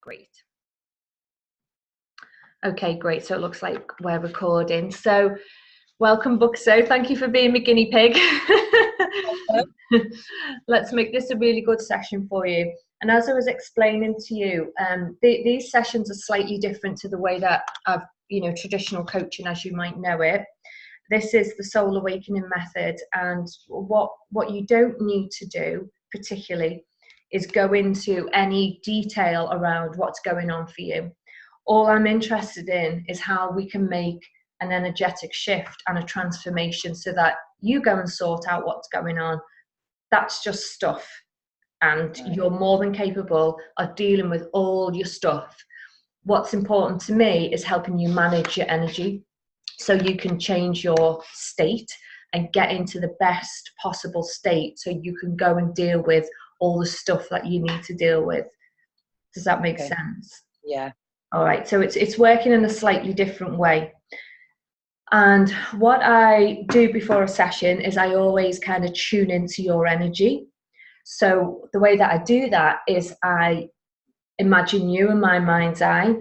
Great. Okay, great. So it looks like we're recording. So welcome, Buxo. Thank you for being my guinea pig. Let's make this a really good session for you. And as I was explaining to you, these sessions are slightly different to the way that I've, traditional coaching, as you might know it. This is the soul awakening method, and what you don't need to do particularly is go into any detail around what's going on for you. All I'm interested in is how we can make an energetic shift and a transformation so that you go and sort out what's going on. That's just stuff, and you're more than capable of dealing with all your stuff. What's important to me is helping you manage your energy so you can change your state and get into the best possible state so you can go and deal with all the stuff that you need to deal with. Does that make sense? Yeah. All right, so it's working in a slightly different way. And what I do before a session is I always kind of tune into your energy. So the way that I do that is I imagine you in my mind's eye,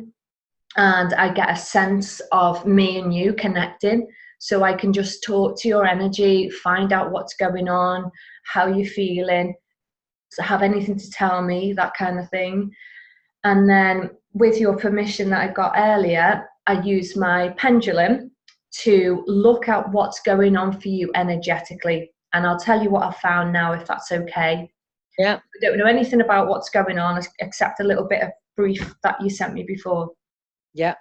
and I get a sense of me and you connecting, so I can just talk to your energy, find out what's going on, how you're feeling, have anything to tell me, that kind of thing. And then with your permission that I got earlier, I use my pendulum to look at what's going on for you energetically. And I'll tell you what I found now, if that's okay. Yeah. I don't know anything about what's going on except a little bit of brief that you sent me before. Yeah.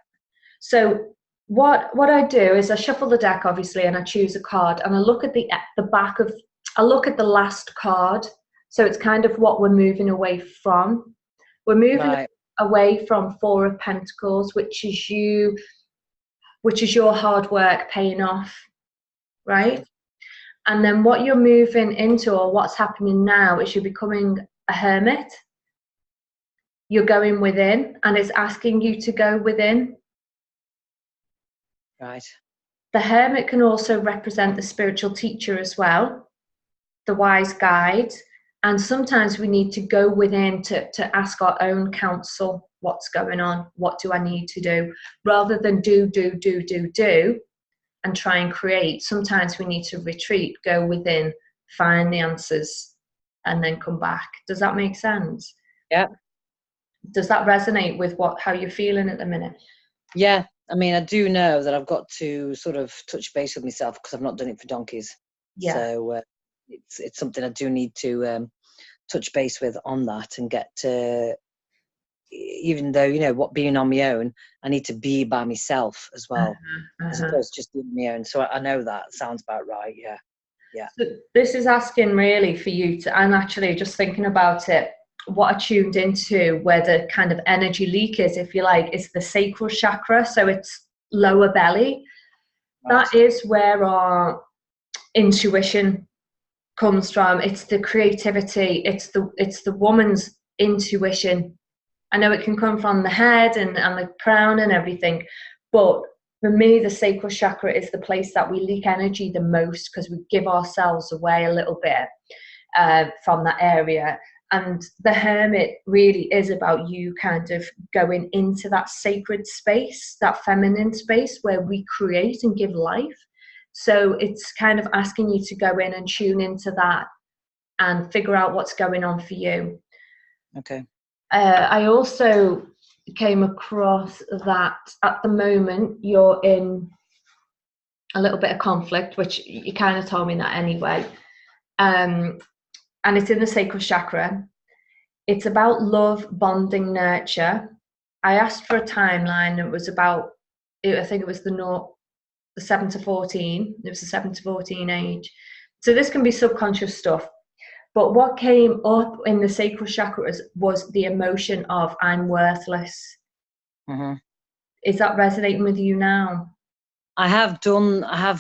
So what I do is I shuffle the deck, obviously, and I choose a card, and I look at the back of, I look at the last card. So it's kind of what we're moving away from. We're moving away from Four of Pentacles, which is your hard work paying off, right? And then what you're moving into, or what's happening now, is you're becoming a hermit. You're going within, and it's asking you to go within. Right. The hermit can also represent the spiritual teacher as well, the wise guide. And sometimes we need to go within to ask our own counsel, what's going on, what do I need to do, rather than do, and try and create. Sometimes we need to retreat, go within, find the answers, and then come back. Does that make sense? Yeah. Does that resonate with how you're feeling at the minute? Yeah. I mean, I do know that I've got to sort of touch base with myself because I've not done it for donkeys. Yeah. So it's something I do need to touch base with on that and get to, even though, what being on my own, I need to be by myself as well, as opposed to just being on my own. So I know that sounds about right. Yeah. Yeah. So this is asking really for you to, and actually just thinking about it, what I tuned into, where the kind of energy leak is, if you like, is the sacral chakra. So it's lower belly. Right. That is where our intuition comes from. It's the creativity. It's the woman's intuition. I know it can come from the head and the crown and everything, but for me, the sacral chakra is the place that we leak energy the most, because we give ourselves away a little bit from that area. And the hermit really is about you kind of going into that sacred space, that feminine space where we create and give life. So it's kind of asking you to go in and tune into that and figure out what's going on for you. Okay. I also came across that at the moment you're in a little bit of conflict, which you kind of told me that anyway. And it's in the sacral chakra. It's about love, bonding, nurture. I asked for a timeline. It was about, I think it was the 7 to 14. It was the 7 to 14 age. So this can be subconscious stuff. But what came up in the sacral chakra was the emotion of I'm worthless. Mm-hmm. Is that resonating with you now? I have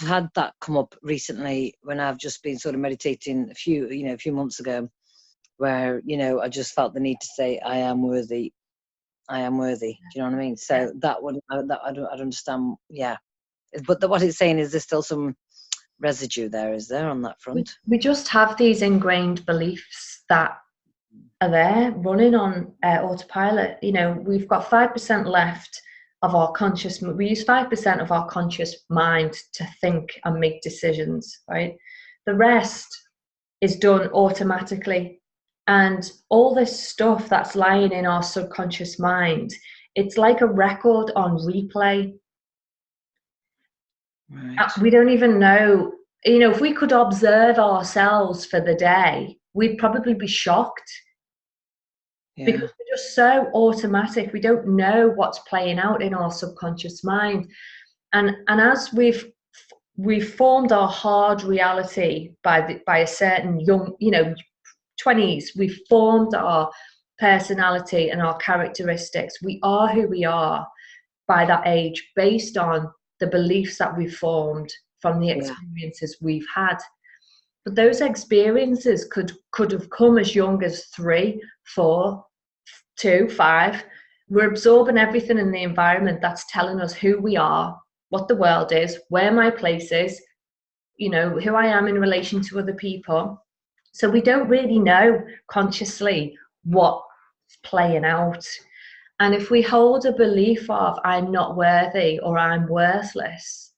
had that come up recently when I've just been sort of meditating a few months ago, where, I just felt the need to say, I am worthy. I am worthy. Do you know what I mean? So that one, I'd understand. Yeah. But what it's saying is there's still some residue there, is there, on that front? We just have these ingrained beliefs that are there running on autopilot. You know, we've got 5% left of our conscious, we use 5% of our conscious mind to think and make decisions, right? The rest is done automatically. And all this stuff that's lying in our subconscious mind, it's like a record on replay. Right. We don't even know, you know, if we could observe ourselves for the day, we'd probably be shocked. Yeah. Because we're just so automatic. We don't know what's playing out in our subconscious mind. And as we've formed our hard reality by a certain young, you know, 20s, we've formed our personality and our characteristics. We are who we are by that age based on the beliefs that we've formed from the experiences we've had. But those experiences could have come as young as 3, 4, 2, 5. We're absorbing everything in the environment that's telling us who we are, what the world is, where my place is, you know, who I am in relation to other people. So we don't really know consciously what's playing out. And if we hold a belief of I'm not worthy or I'm worthless,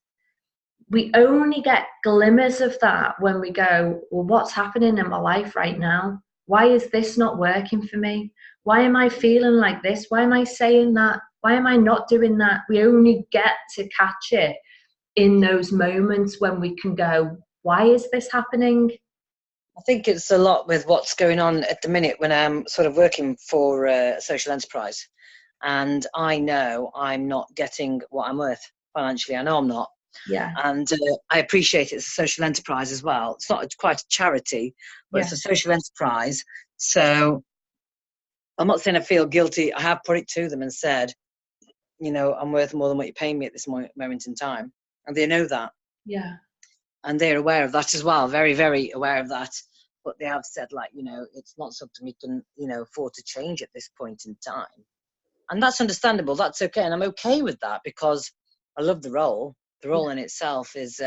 we only get glimmers of that when we go, well, what's happening in my life right now? Why is this not working for me? Why am I feeling like this? Why am I saying that? Why am I not doing that? We only get to catch it in those moments when we can go, why is this happening? I think it's a lot with what's going on at the minute when I'm sort of working for a social enterprise, and I know I'm not getting what I'm worth financially. I know I'm not. Yeah. And I appreciate it's a social enterprise as well. It's not quite a charity, but it's a social enterprise. So I'm not saying I feel guilty. I have put it to them and said, you know, I'm worth more than what you're paying me at this moment in time. And they know that. Yeah. And they're aware of that as well. Very, very aware of that. But they have said, like, you know, it's not something we can, you know, afford to change at this point in time. And that's understandable. That's okay. And I'm okay with that because I love the role. The role in itself is,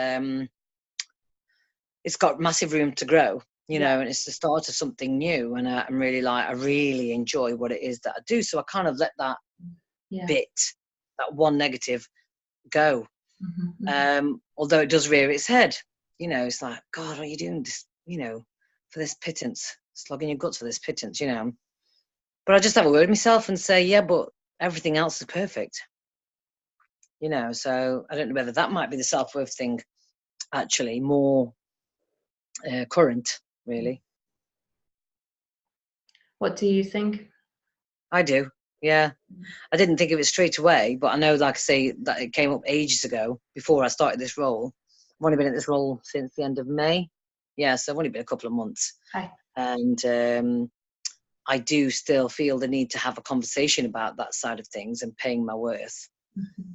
it's got massive room to grow, you know, and it's the start of something new. And I'm really like, I really enjoy what it is that I do. So I kind of let that bit, that one negative go. Although it does rear its head, you know, it's like, God, what are you doing this, you know, for this pittance, slogging your guts for this pittance, you know. But I just have a word with myself and say, yeah, but everything else is perfect. You know, so I don't know whether that might be the self-worth thing, actually, more current, really. What do you think? I do, yeah. I didn't think of it straight away, but I know, like I say, that it came up ages ago before I started this role. I've only been in this role since the end of May. Yeah, so I've only been a couple of months. Hi. And I do still feel the need to have a conversation about that side of things and paying my worth,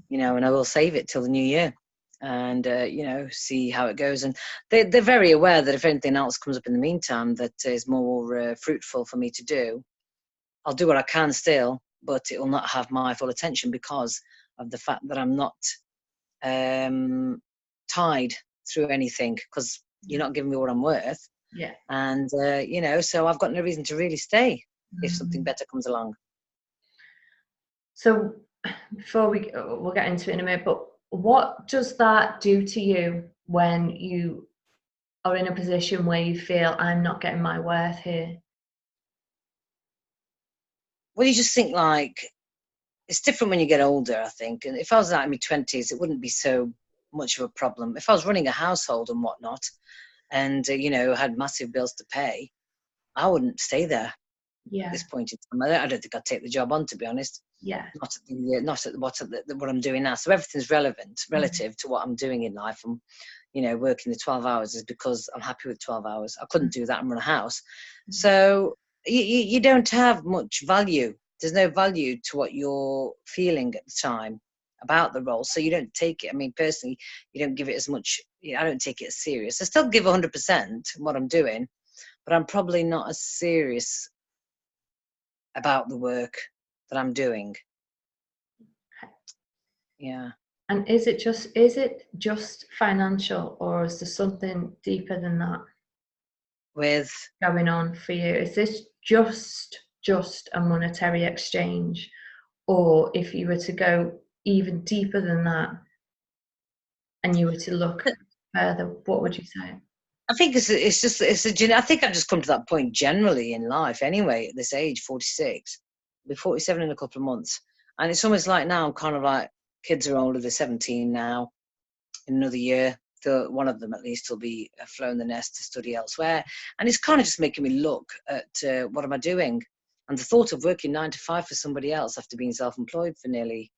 you know, and I will save it till the new year and, you know, see how it goes. And they're very aware that if anything else comes up in the meantime that is more fruitful for me to do, I'll do what I can still, but it will not have my full attention because of the fact that I'm not tied through anything because you're not giving me what I'm worth. Yeah. And, you know, so I've got no reason to really stay if something better comes along. So before we'll get into it in a minute, but what does that do to you when you are in a position where you feel I'm not getting my worth here? Well, you just think like, it's different when you get older, I think. And if I was like in my 20s, it wouldn't be so much of a problem. If I was running a household and whatnot, and, you know, had massive bills to pay, I wouldn't stay there at this point in time. I don't think I'd take the job on, to be honest. Yeah. Not at what I'm doing now. So everything's relative to what I'm doing in life. And, you know, working the 12 hours is because I'm happy with 12 hours. I couldn't do that and run a house. So you don't have much value. There's no value to what you're feeling at the time about the role. So you don't take it. I mean, personally, you don't give it as much. I don't take it as serious. I still give 100% what I'm doing, but I'm probably not as serious about the work that I'm doing. Yeah. And is it just financial, or is there something deeper than that with going on for you? Is this just a monetary exchange, or if you were to go even deeper than that and you were to look further, what would you say? I think I think I've just come to that point generally in life anyway, at this age, 46. I'll be 47 in a couple of months. And it's almost like now I'm kind of like, kids are older, they're 17 now. In another year, one of them at least will be flown the nest to study elsewhere. And it's kind of just making me look at what am I doing? And the thought of working 9 to 5 for somebody else after being self-employed for nearly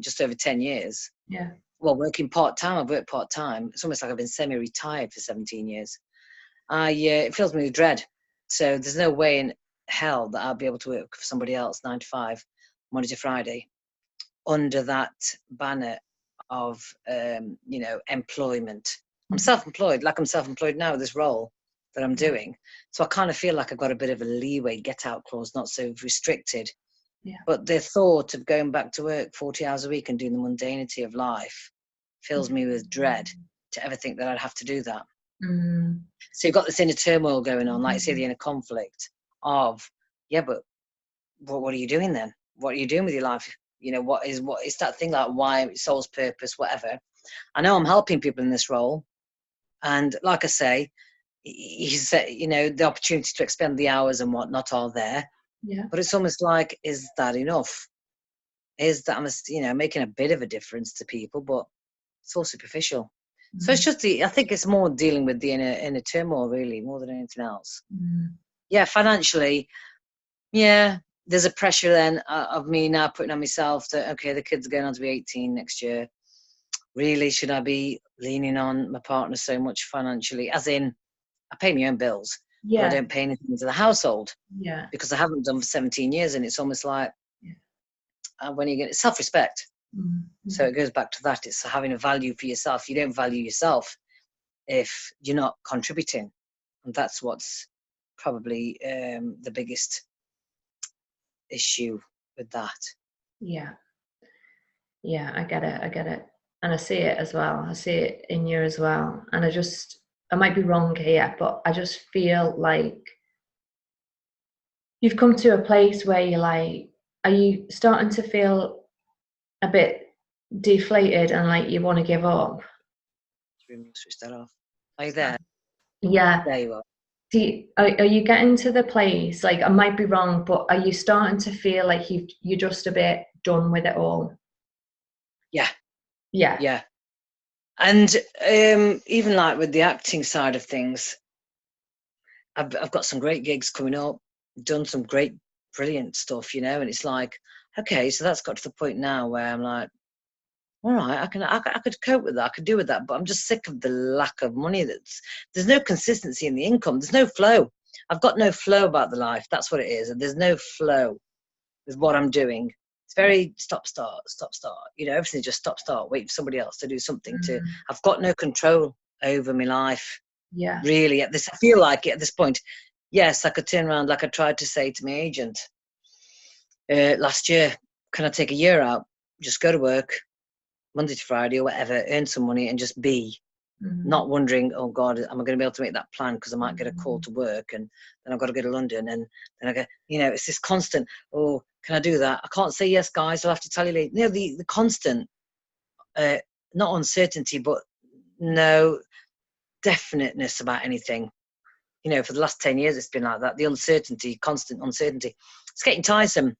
just over 10 years. Yeah. Well, working part-time, I've worked part-time. It's almost like I've been semi-retired for 17 years. It fills me with dread. So there's no way in hell that I'll be able to work for somebody else 9 to 5, Monday to Friday, under that banner of, employment. I'm self-employed, like I'm self-employed now with this role that I'm doing. So I kind of feel like I've got a bit of a leeway, get-out clause, not so restricted. Yeah. But the thought of going back to work 40 hours a week and doing the mundanity of life fills me with dread to ever think that I'd have to do that. So you've got this inner turmoil going on, like you say, the inner conflict of, yeah, but what are you doing then? What are you doing with your life? What is that thing, like why, soul's purpose, whatever. I know I'm helping people in this role. And like I say, he said, the opportunity to expend the hours and whatnot are there. Yeah. But it's almost like, is that enough? Is that I'm, making a bit of a difference to people, but it's all superficial. So it's just I think it's more dealing with the inner turmoil, really, more than anything else. Yeah, financially, yeah, there's a pressure then of me now putting on myself that, okay, the kids are going on to be 18 next year. Really, should I be leaning on my partner so much financially? As in, I pay my own bills, but I don't pay anything into the household. Yeah. Because I haven't done for 17 years, and it's almost like, when you get self-respect. So it goes back to that. It's having a value for yourself. You don't value yourself if you're not contributing. And that's what's probably the biggest issue with that. Yeah. Yeah, I get it. And I see it as well. I see it in you as well. And I might be wrong here, but I just feel like you've come to a place where you're like, are you starting to feel a bit deflated and like you want to give up? Switch that off. Are you there? Yeah. There you are. Are you getting to the place, like, I might be wrong, but are you starting to feel like you're just a bit done with it all? Yeah. And even like with the acting side of things, I've got some great gigs coming up, done some great, brilliant stuff, and it's like, okay, so that's got to the point now where I'm like, all right, I could cope with that, I could do with that, but I'm just sick of the lack of money. There's no consistency in the income. There's no flow. I've got no flow about the life. That's what it is. And there's no flow with what I'm doing. It's very stop, start. Everything's just stop, start, wait for somebody else to do something. I've got no control over my life. Yeah. Really, I feel like at this point, yes, I could turn around, like I tried to say to my agent last year, can I take a year out, just go to work Monday to Friday or whatever, earn some money and just be, not wondering, oh God, am I going to be able to make that plan because I might get a call to work and then I've got to go to London and then I go, it's this constant, oh, can I do that? I can't say yes, guys, I'll have to tell you later. The constant, not uncertainty, but no definiteness about anything. For the last 10 years, it's been like that. The uncertainty, constant uncertainty. It's getting tiresome.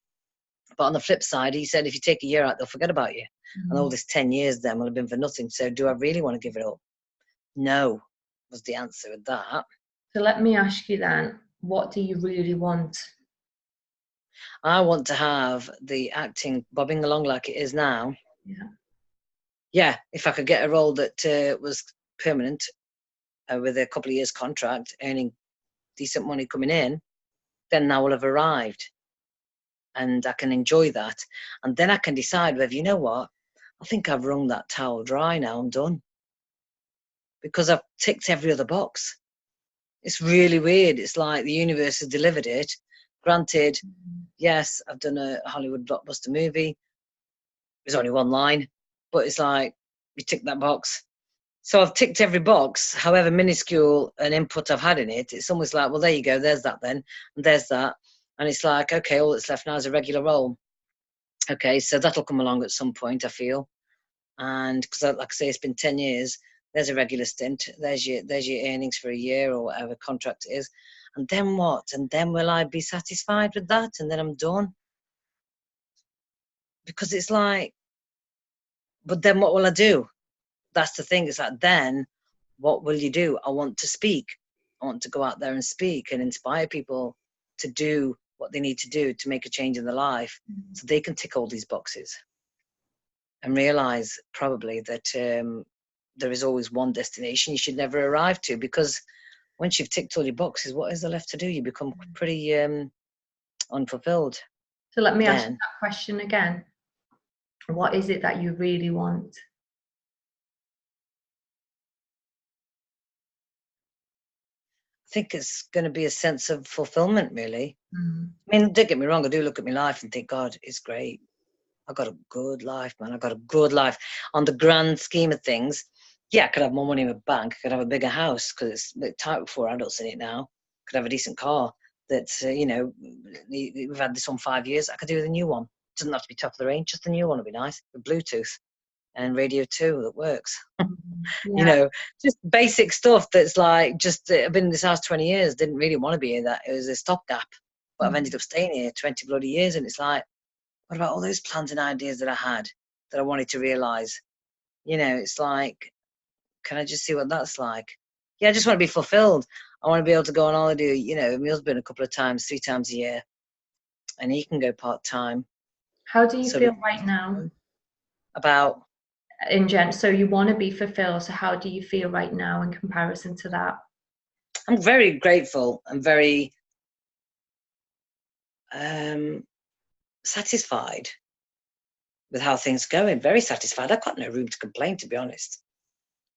But on the flip side, he said, if you take a year out, they'll forget about you. And all this 10 years then will have been for nothing. So do I really want to give it up? No, was the answer with that. So let me ask you then, what do you really want? I want to have the acting bobbing along like it is now. Yeah, if I could get a role that was permanent with a couple of years contract, earning decent money coming in, then I will have arrived. And I can enjoy that. And then I can decide whether, you know what, I think I've wrung that towel dry now, I'm done. Because I've ticked every other box. It's really weird. It's like the universe has delivered it. Granted, yes, I've done a Hollywood blockbuster movie. There's only one line, but it's like, you tick that box. So I've ticked every box, however minuscule an input I've had in it. It's almost like, well, there you go, there's that then, and there's that. And it's like, okay, all that's left now is a regular role. Okay, so that'll come along at some point, I feel. And because, like I say, it's been 10 years, there's a regular stint. There's your earnings for a year or whatever contract it is. And then what? And then will I be satisfied with that? And then I'm done. Because it's like, but then what will I do? That's the thing. It's like, then what will you do? I want to speak. I want to go out there and speak and inspire people to do what they need to do to make a change in their life, so they can tick all these boxes and realize probably that there is always one destination you should never arrive to, because once you've ticked all your boxes, what is there left to do? You become pretty unfulfilled. So let me ask you that question again. What is it that you really want? I think it's going to be a sense of fulfillment, really. I mean, don't get me wrong, I do look at my life and think, God, it's great. I've got a good life, man. I've got a good life. On the grand scheme of things, yeah, I could have more money in my bank. I could have a bigger house because it's a bit tight with 4 adults in it now. Could have a decent car that's, you know, we've had this one 5 years. I could do with a new one. It doesn't have to be top of the range, just a new one would be nice, with Bluetooth and radio too that works. You know, just basic stuff that's like, just I've been in this house 20 years, didn't really want to be in that. It was a stopgap, but I've ended up staying here 20 bloody years, and it's like, what about all those plans and ideas that I had that I wanted to realize? You know, it's like, can I just see what that's like? Yeah, I just want to be fulfilled. I want to be able to go on holiday, you know, my husband a couple of times, 3 times a year, and he can go part-time. How do you feel right now? About? So you want to be fulfilled. So how do you feel right now in comparison to that? I'm very grateful and very satisfied with how things are going. Very satisfied. I've got no room to complain, to be honest.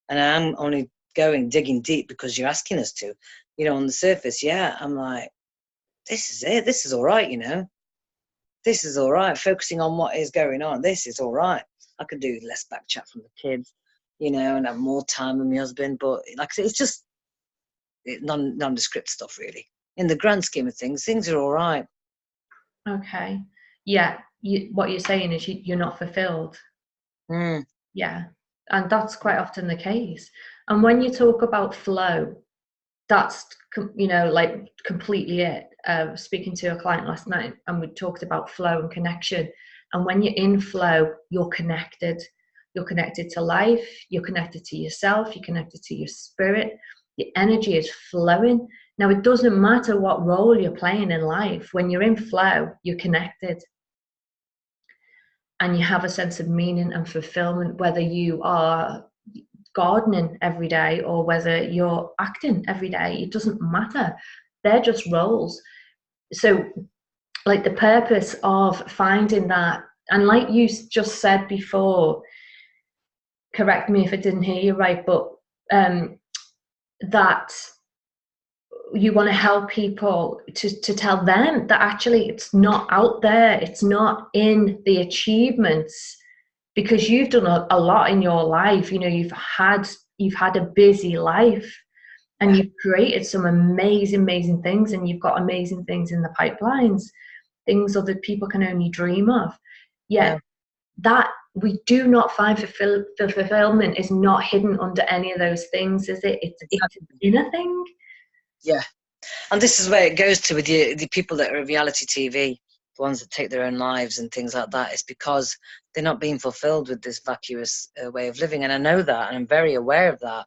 And I'm only digging deep because you're asking us to. You know, on the surface, yeah, I'm like, this is it. This is all right, you know. This is all right. Focusing on what is going on. This is all right. I could do less back chat from the kids, you know, and have more time with my husband. But like I said, it's just nondescript stuff, really. In the grand scheme of things are all right. Okay. Yeah. What you're saying is you're not fulfilled. Yeah. And that's quite often the case. And when you talk about flow, that's, you know, like completely it. Speaking to a client last night, and we talked about flow and connection. And when you're in flow, you're connected. You're connected to life. You're connected to yourself. You're connected to your spirit. Your energy is flowing. Now, it doesn't matter what role you're playing in life. When you're in flow, you're connected. And you have a sense of meaning and fulfillment, whether you are gardening every day or whether you're acting every day. It doesn't matter. They're just roles. So, like, the purpose of finding that, and like you just said before, correct me if I didn't hear you right, but that you want to help people to tell them that actually it's not out there, it's not in the achievements, because you've done a lot in your life. You know, you've had a busy life, and you've created some amazing things, and you've got amazing things in the pipelines, things other people can only dream of. Yet that we do not find fulfillment is not hidden under any of those things, is it? It's an inner thing. Yeah. And this is where it goes to with the people that are in reality TV, the ones that take their own lives and things like that. It's because they're not being fulfilled with this vacuous way of living. And I know that, and I'm very aware of that.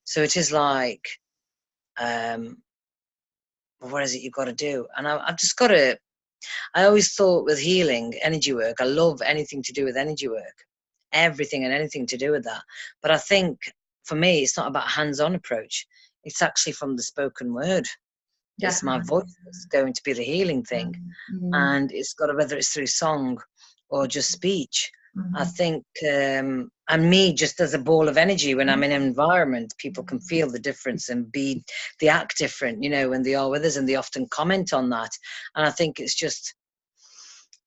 So it is like, what is it you've got to do? And I've just got to, I always thought with healing, energy work, I love anything to do with energy work, everything and anything to do with that. But I think for me, it's not about a hands-on approach. It's actually from the spoken word. It's my voice that's going to be the healing thing. And it's got to, whether it's through song or just speech. I think, and me just as a ball of energy, when I'm in an environment, people can feel the difference and they act different, you know, when they are with us, and they often comment on that. And I think it's just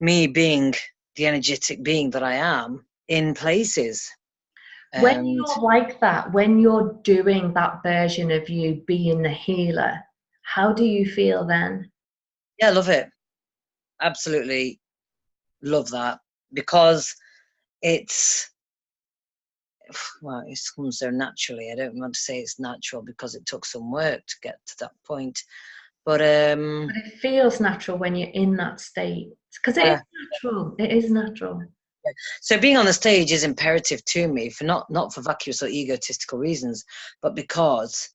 me being the energetic being that I am in places. When And you're like that, when you're doing that version of you being the healer, how do you feel then? yeah, I love it. Absolutely love that, because it's, well, it's come so naturally. I don't want to say it's natural because it took some work to get to that point. But But it feels natural when you're in that state, because it is natural. It is natural. so being on the stage is imperative to me, for not for vacuous or egotistical reasons, but because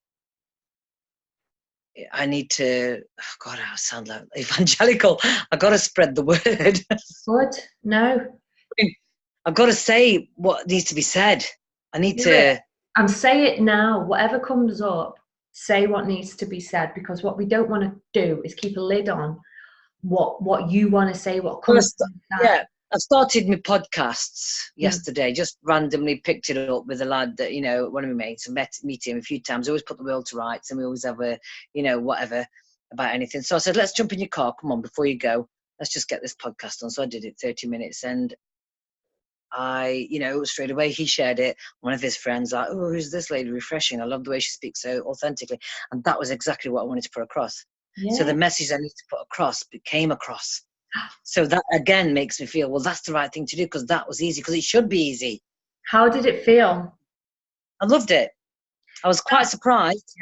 I need to, oh God, I sound like evangelical. I've got to spread the word. Good. No. I've got to say what needs to be said. I need Do it. to. And say it now. Whatever comes up, say what needs to be said, because what we don't want to do is keep a lid on what you want to say, what comes inside. Yeah, I started my podcasts yesterday, just randomly picked it up with a lad that, you know, one of my mates. I meet him a few times. I always put the world to rights, and we always have a, you know, whatever about anything. So I said, let's jump in your car. Come on, before you go, let's just get this podcast on. So I did it 30 minutes, and I, you know, straight away he shared it. One of his friends, like, oh, who's this lady? Refreshing. I love the way she speaks so authentically. And that was exactly what I wanted to put across. Yeah. So the message I need to put across came across. So that again makes me feel, well, that's the right thing to do, because that was easy, because it should be easy. How did it feel? I loved it. I was quite surprised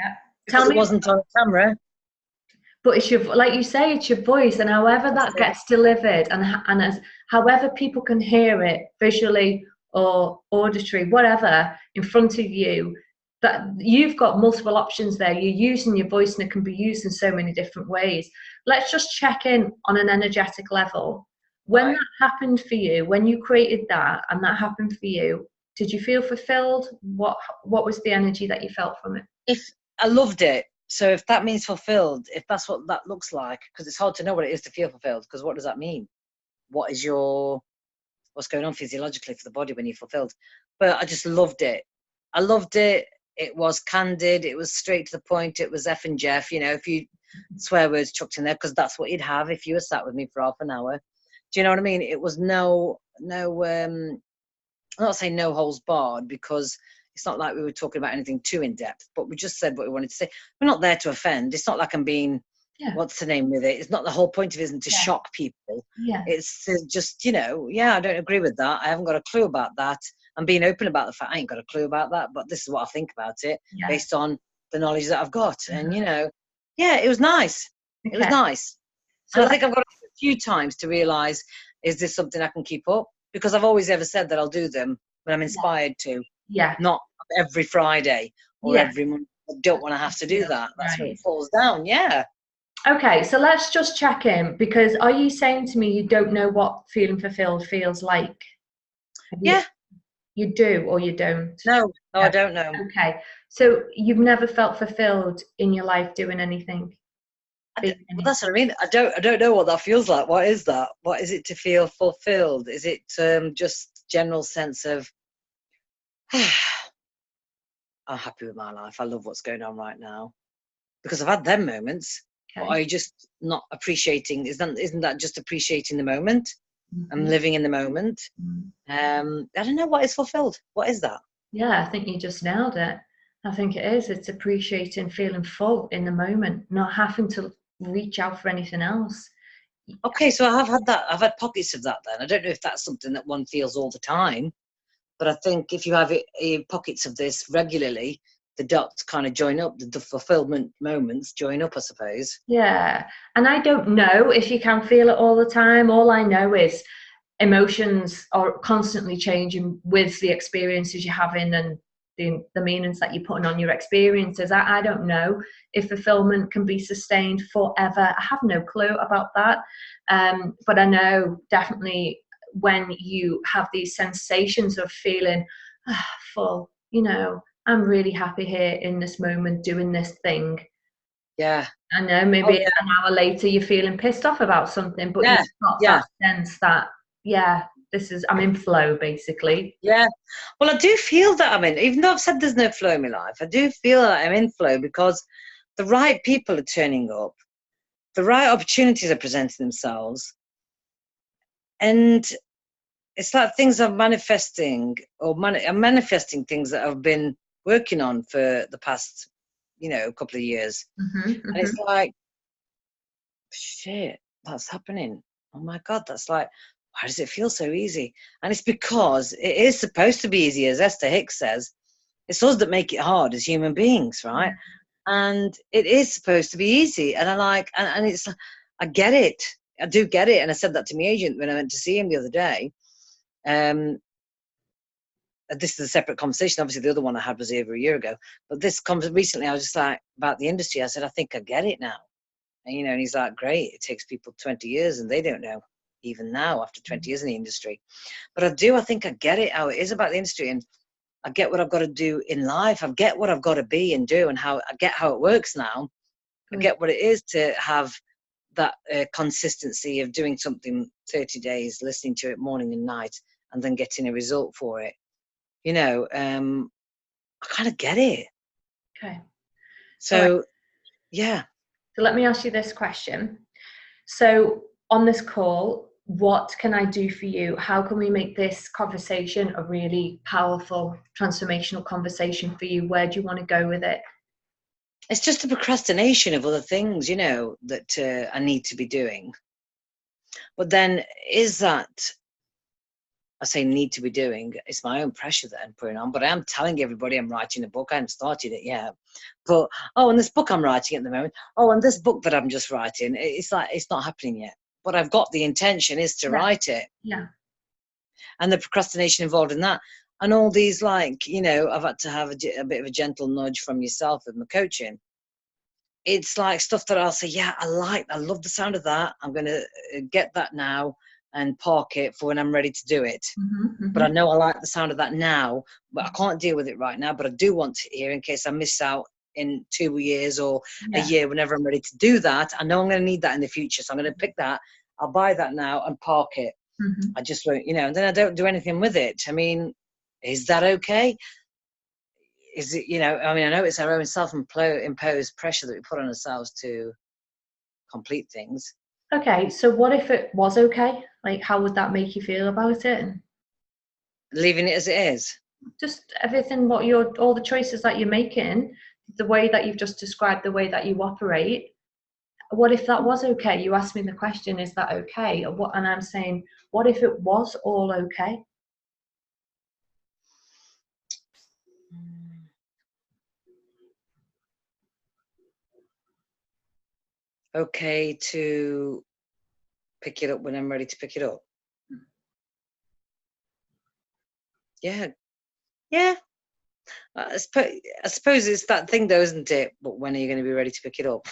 because it wasn't on camera. But it's your, like you say, it's your voice, and however that gets delivered, and as however people can hear it visually or auditory, whatever, in front of you, that you've got multiple options there. You're using your voice, and it can be used in so many different ways. Let's just check in on an energetic level. When that happened for you, when you created that and that happened for you, did you feel fulfilled? What was the energy that you felt from it? If I loved it. So if that means fulfilled, if that's what that looks like, because it's hard to know what it is to feel fulfilled, because what does that mean? What is what's going on physiologically for the body when you're fulfilled? But I just loved it. I loved it. It was candid. It was straight to the point. It was F and Jeff, you know, a few swear words chucked in there, because that's what you'd have if you were sat with me for half an hour. Do you know what I mean? It was I'm not saying no holes barred, because it's not like we were talking about anything too in depth, but we just said what we wanted to say. We're not there to offend. It's not like I'm being, what's the name with it? It's not, the whole point of it isn't to shock people. It's to just, you know, I don't agree with that. I haven't got a clue about that. I'm being open about the fact I ain't got a clue about that, but this is what I think about it based on the knowledge that I've got. And, you know, it was nice. It was nice. So I think I've got a few times to realise, is this something I can keep up? Because I've always ever said that I'll do them when I'm inspired to. Not every Friday or every month. I don't want to have to do that. That's where it falls down. Okay, so let's just check in, because are you saying to me you don't know what feeling fulfilled feels like? You do, or you don't? No, I don't know. Okay, so you've never felt fulfilled in your life doing anything? Well, that's what I mean. I don't know what that feels like. What is that? What is it to feel fulfilled? Is it just general sense of I'm happy with my life. I love what's going on right now, because I've had them moments. But are you just not appreciating? Isn't that just appreciating the moment? I'm living in the moment. I don't know what is fulfilled. What is that? Yeah, I think you just nailed it. I think it is. It's appreciating feeling full in the moment, not having to reach out for anything else. Okay, so I have had that. I've had pockets of that then. I don't know if that's something that one feels all the time, but I think if you have pockets of this regularly, the dots kind of join up, the fulfillment moments join up, I suppose. Yeah, and I don't know if you can feel it all the time. All I know is emotions are constantly changing with the experiences you're having and the meanings that you're putting on your experiences. I don't know if fulfillment can be sustained forever. I have no clue about that. But I know definitely when you have these sensations of feeling full, you know, I'm really happy here in this moment doing this thing. Yeah. I know maybe an hour later you're feeling pissed off about something, but you've got that sense that, I'm in flow, basically. Yeah. Well, I do feel that I'm in, even though I've said there's no flow in my life, I do feel that I'm in flow, because the right people are turning up, the right opportunities are presenting themselves. And it's like things I'm manifesting, or I'm manifesting things that I've been working on for the past, couple of years. And it's like, shit, that's happening. Oh my God, that's like, why does it feel so easy? And it's because it is supposed to be easy, as Esther Hicks says. It's us that make it hard as human beings, right? And it is supposed to be easy. And I like, and it's, I get it. I do get it. And I said that to my agent when I went to see him the other day. This is a separate conversation. Obviously, the other one I had was over a year ago. But this recently, I was just like, about the industry. I said, I think I get it now. And, and he's like, great. It takes people 20 years and they don't know, even now, after 20 years in the industry. But I think I get it, how it is about the industry. And I get what I've got to do in life. I get what I've got to be and do, and how I get how it works now. I get what it is to have that consistency of doing something 30 days, listening to it morning and night, and then getting a result for it. I kind of get it. Okay. So, yeah. So let me ask you this question. So on this call, what can I do for you? How can we make this conversation a really powerful, transformational conversation for you? Where do you want to go with it? It's just a procrastination of other things, that I need to be doing. But then is that, I say need to be doing, it's my own pressure that I'm putting on. But I am telling everybody I'm writing a book. I haven't started it yet. But, and this book I'm writing at the moment. And this book that I'm just writing, it's like, it's not happening yet. But I've got the intention is to write it. Yeah. And the procrastination involved in that. And all these, like, I've had to have a bit of a gentle nudge from yourself with my coaching. It's like stuff that I'll say, yeah, I love the sound of that. I'm going to get that now and park it for when I'm ready to do it. But I know I like the sound of that now, but I can't deal with it right now. But I do want to hear in case I miss out in 2 years or a year, whenever I'm ready to do that. I know I'm going to need that in the future. So I'm going to pick that. I'll buy that now and park it. I just won't, and then I don't do anything with it. I mean, is that okay? Is it, I know it's our own self-imposed pressure that we put on ourselves to complete things. Okay, so what if it was okay? Like, how would that make you feel about it? Leaving it as it is. Just everything, all the choices that you're making, the way that you've just described, the way that you operate. What if that was okay? You asked me the question, is that okay? And I'm saying, what if it was all okay? Okay to pick it up when I'm ready to pick it up. Yeah. I suppose it's that thing though, isn't it? But when are you going to be ready to pick it up?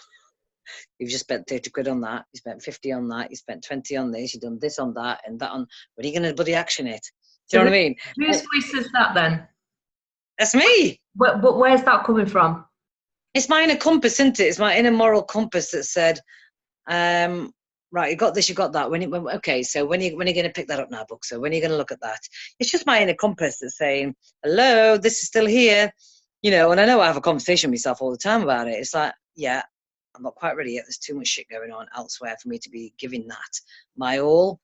You've just spent 30 quid on that. You spent 50 on that. You spent 20 on this. You've done this on that and that on. When are you going to bloody action it? Do you know what I mean? Whose voice is that then? That's me. But where's that coming from? It's my inner compass, isn't it? It's my inner moral compass that said, right, you got this, you got that. Okay, so when are you going to pick that up now, book? So when are you going to look at that? It's just my inner compass that's saying, hello, this is still here. And I know I have a conversation with myself all the time about it. It's like, yeah, I'm not quite ready yet. There's too much shit going on elsewhere for me to be giving that my all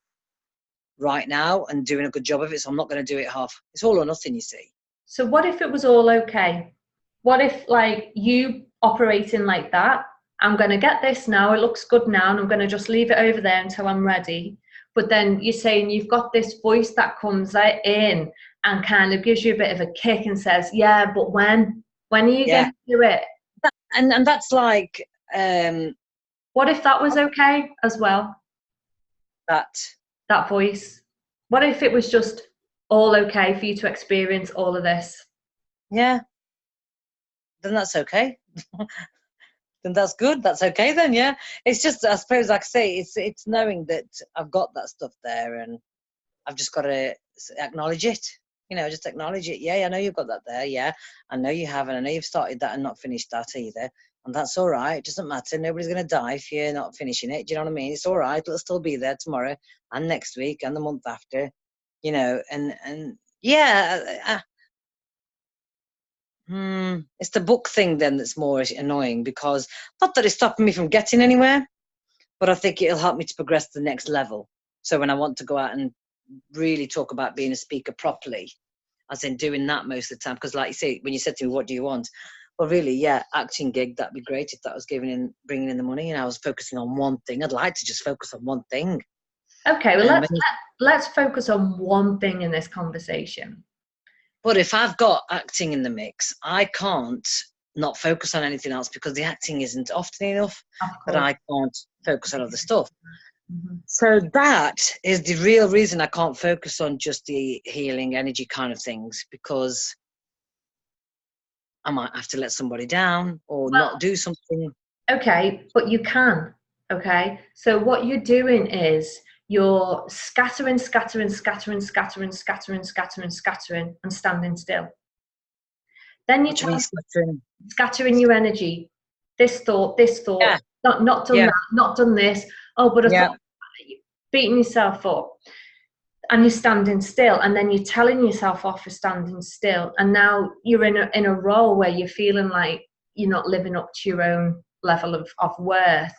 right now and doing a good job of it. So I'm not going to do it half. It's all or nothing, you see. So what if it was all okay? What if, like, you operating like that? I'm going to get this now. It looks good now. And I'm going to just leave it over there until I'm ready. But then you're saying you've got this voice that comes in and kind of gives you a bit of a kick and says, yeah, but when are you going to do it? And that's like... what if that was okay as well? That voice. What if it was just all okay for you to experience all of this? Yeah. Then that's okay. Then that's good. That's okay then, yeah. It's just, I suppose, like I say, it's knowing that I've got that stuff there and I've just got to acknowledge it. Just acknowledge it. Yeah, I know you've got that there. Yeah, I know you have, and I know you've started that and not finished that either. And that's all right. It doesn't matter. Nobody's going to die if you're not finishing it. Do you know what I mean? It's all right. It'll still be there tomorrow and next week and the month after, and yeah. It's the book thing then that's more annoying, because not that it's stopping me from getting anywhere, but I think it'll help me to progress to the next level. So when I want to go out and really talk about being a speaker properly, as in doing that most of the time. Because like you say, when you said to me, what do you want? Well, really, yeah, acting gig, that'd be great if that was bringing in the money and I was focusing on one thing. I'd like to just focus on one thing. Okay, well, let's focus on one thing in this conversation. But if I've got acting in the mix, I can't not focus on anything else because the acting isn't often enough that I can't focus on other stuff. Mm-hmm. So that is the real reason I can't focus on just the healing energy kind of things, because I might have to let somebody down or not do something. Okay, but you can. Okay, so what you're doing is you're scattering and standing still. Then you scattering your energy. This thought, yeah. not done that, not done this. Oh, but I thought, beating yourself up. And you're standing still, and then you're telling yourself off for standing still, and now you're in a role where you're feeling like you're not living up to your own level of worth,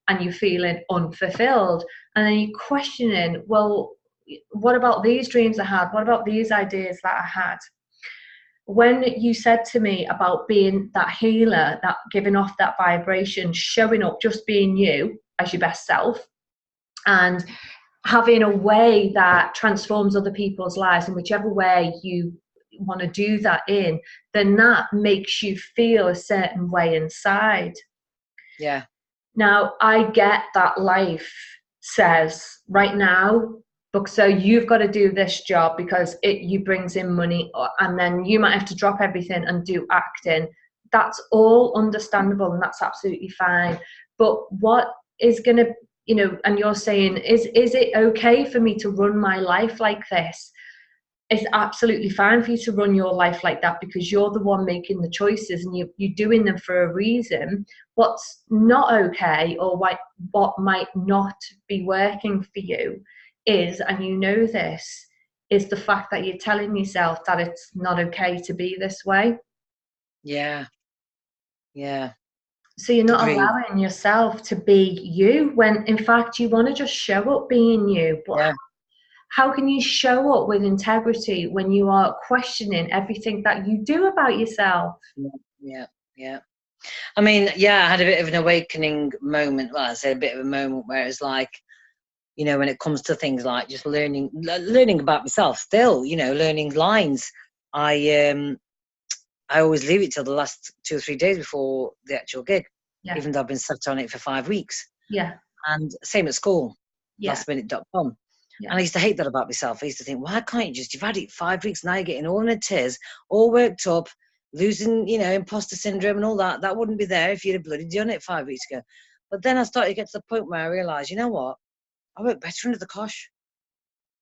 and you're feeling unfulfilled, and then you're questioning, well, what about these dreams I had? What about these ideas that I had? When you said to me about being that healer, that giving off that vibration, showing up, just being you as your best self, and having a way that transforms other people's lives in whichever way you want to do that in, then that makes you feel a certain way inside. Yeah. Now, I get that life says right now, look, so you've got to do this job because you brings in money, and then you might have to drop everything and do acting. That's all understandable, and that's absolutely fine. But what is going to, and you're saying, is it okay for me to run my life like this? It's absolutely fine for you to run your life like that because you're the one making the choices and you're doing them for a reason. What's not okay, or what might not be working for you is, and you know this, is the fact that you're telling yourself that it's not okay to be this way. Yeah. Yeah. So you're not allowing yourself to be you when in fact you want to just show up being you. But how can you show up with integrity when you are questioning everything that you do about yourself? Yeah. I mean, I had a bit of an awakening moment. Well, I say a bit of a moment where it's like, when it comes to things like just learning about myself still, learning lines. I always leave it till the last 2 or 3 days before the actual gig, even though I've been sat on it for 5 weeks. Yeah. And same at school, lastminute.com. And I used to hate that about myself. I used to think, why can't you just, you've had it 5 weeks, now you're getting all in a tears, all worked up, losing, imposter syndrome and all that. That wouldn't be there if you'd have bloody done it 5 weeks ago. But then I started to get to the point where I realised, you know what? I work better under the cosh.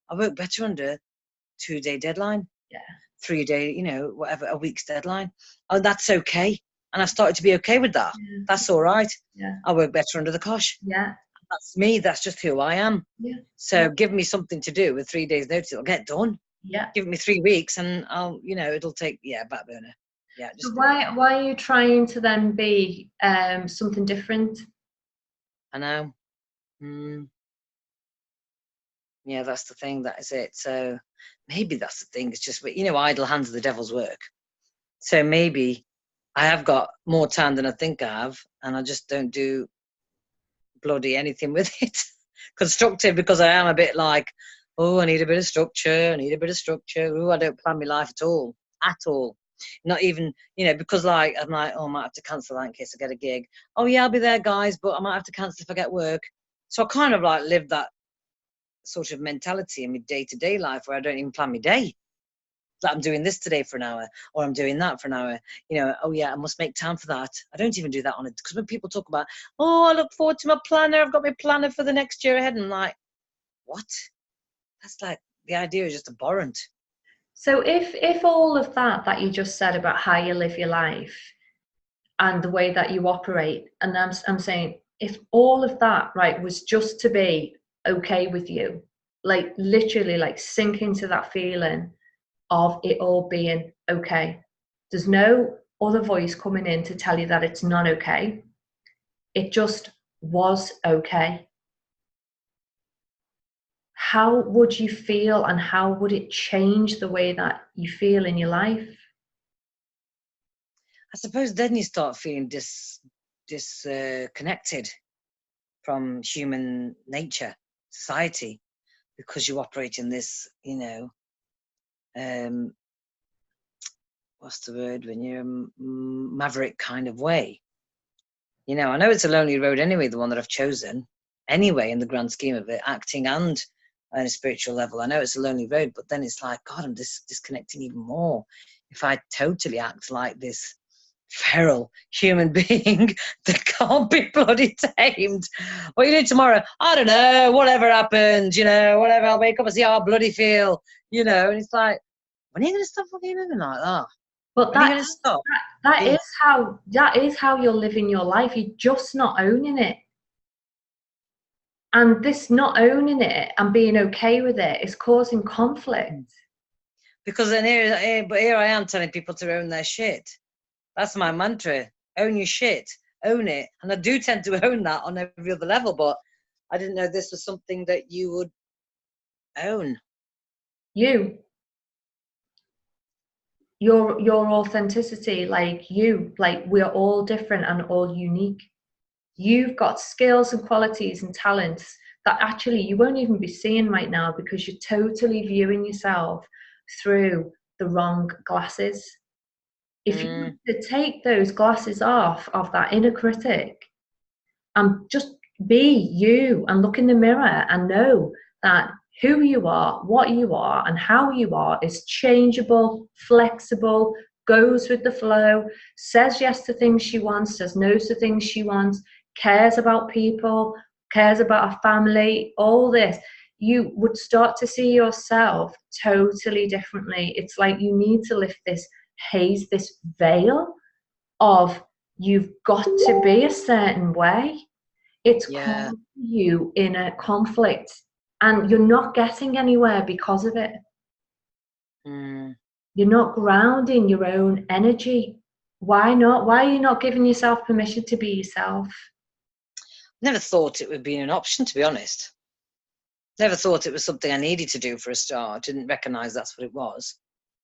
I work better under 2-day deadline. 3-day, whatever, a week's deadline. Oh, that's okay. And I started to be okay with that. That's all right. I work better under the cosh. That's me. That's just who I am. So give me something to do with 3 days notice. It'll get done. Give me 3 weeks and I'll, it'll take, back burner. So why are you trying to then be something different? I know. Yeah, that's the thing. That is it. So maybe that's the thing. It's just, idle hands are the devil's work. So maybe I have got more time than I think I have, and I just don't do bloody anything with it. Constructive, because I am a bit like, oh, I need a bit of structure. Oh, I don't plan my life at all. Not even, because I'm like, oh, I might have to cancel that in case I get a gig. Oh yeah, I'll be there, guys, but I might have to cancel if I get work. So I kind of like live that sort of mentality in my day-to-day life where I don't even plan my day. That I'm doing this today for an hour, or I'm doing that for an hour. Oh yeah, I must make time for that. I don't even do that on it, because when people talk about, oh, I look forward to my planner, I've got my planner for the next year ahead, and I'm like, what? That's like, the idea is just abhorrent. So if all of that you just said about how you live your life and the way that you operate, and I'm saying, if all of that, right, was just to be okay with you, like literally like sink into that feeling of it all being okay. There's no other voice coming in to tell you that it's not okay. It just was okay. how would you feel, and how would it change the way that you feel in your life? I suppose then you start feeling disconnected from human nature, society, because you operate in this, you know, what's the word, when you're a maverick kind of way. You know, I know it's a lonely road anyway, the one that I've chosen, anyway, in the grand scheme of it, acting and on a spiritual level. I know it's a lonely road, but then it's like, God, I'm disconnecting even more if I totally act like this feral human being that can't be bloody tamed. What are you doing tomorrow? I don't know, whatever happens, you know, whatever, I'll wake up and see how I bloody feel, you know. And it's like, when are you going to stop fucking living like that? But When are you going to stop? that is how you're living your life. You're just not owning it. And this not owning it and being okay with it is causing conflict. Because then here I am telling people to own their shit. That's my mantra. Own your shit. Own it. And I do tend to own that on every other level, but I didn't know this was something that you would own. Your authenticity, like we're all different and all unique. You've got skills and qualities and talents that actually you won't even be seeing right now because you're totally viewing yourself through the wrong glasses. If you were to take those glasses off of that inner critic and just be you and look in the mirror and know that who you are, what you are, and how you are is changeable, flexible, goes with the flow, says yes to things she wants, says no to things she wants, cares about people, cares about her family, all this, you would start to see yourself totally differently. It's like you need to lift this haze, this veil of you've got to be a certain way. It's causing you in a conflict and you're not getting anywhere because of it. You're not grounding your own energy. Why not? Why are you not giving yourself permission to be yourself? Never thought it would be an option, to be honest. Never thought it was something I needed to do for a start. Didn't recognise that's what it was,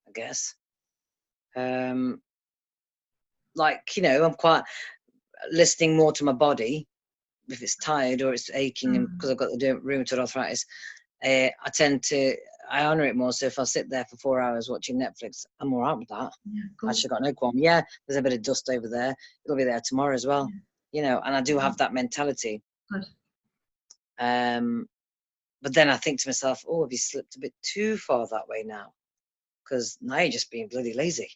I guess. Like, you know, I'm quite listening more to my body. If it's tired or it's aching, and because I've got the rheumatoid arthritis, I honour it more. So if I sit there for 4 hours watching Netflix, I'm all right with that. I actually got no qualm. Yeah, there's a bit of dust over there. It'll be there tomorrow as well. You know, and I do have that mentality. Good. But then I think to myself, oh, have you slipped a bit too far that way now? Because now you're just being bloody lazy.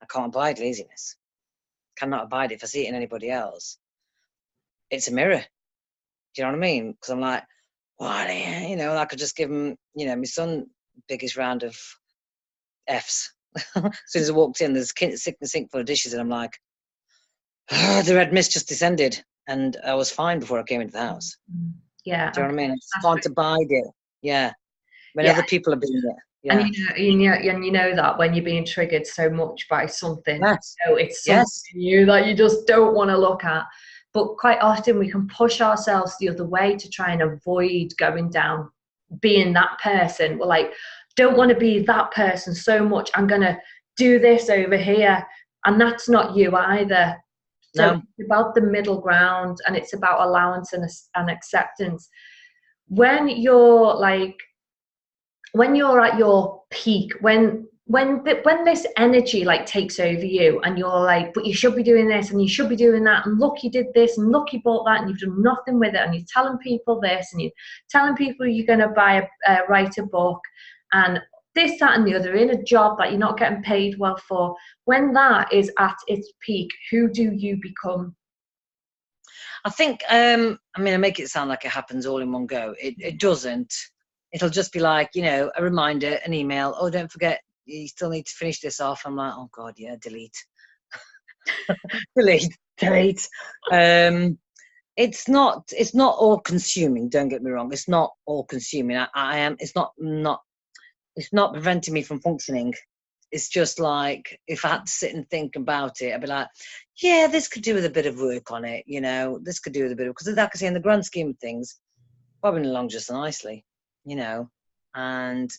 I can't abide laziness. Cannot abide it if I see it in anybody else. It's a mirror. Do you know what I mean? Because I'm like, what? You know, I could just give him, you know, my son biggest round of Fs. As soon as I walked in, there's a sink full of dishes, and I'm like, oh, the red mist just descended, and I was fine before I came into the house. Yeah. Do you know what I mean? I just can't abide it. Yeah. When other people are being there. Yeah. And you know that when you're being triggered so much by something, yes. you know, it's something new that you just don't want to look at. But quite often we can push ourselves the other way to try and avoid going down, being that person. We're like, don't want to be that person so much. I'm going to do this over here. And that's not you either. So it's about the middle ground, and it's about allowance and acceptance. When you're at your peak, when this energy like takes over you and you're like, but you should be doing this and you should be doing that, and look, you did this, and look, you bought that, and you've done nothing with it, and you're telling people this, and you're telling people you're going to write a book, and this, that, and the other, in a job that you're not getting paid well for. When that is at its peak, who do you become? I think, I mean, I make it sound like it happens all in one go. It doesn't. It'll just be like, you know, a reminder, an email. Oh, don't forget, you still need to finish this off. I'm like, oh God, yeah, delete. delete. It's not all consuming. Don't get me wrong. It's not all consuming. It's not preventing me from functioning. It's just like, if I had to sit and think about it, I'd be like, yeah, this could do with a bit of work on it. You know, this could do with a bit of, because like I say, in the grand scheme of things, bobbing along just nicely. you know, and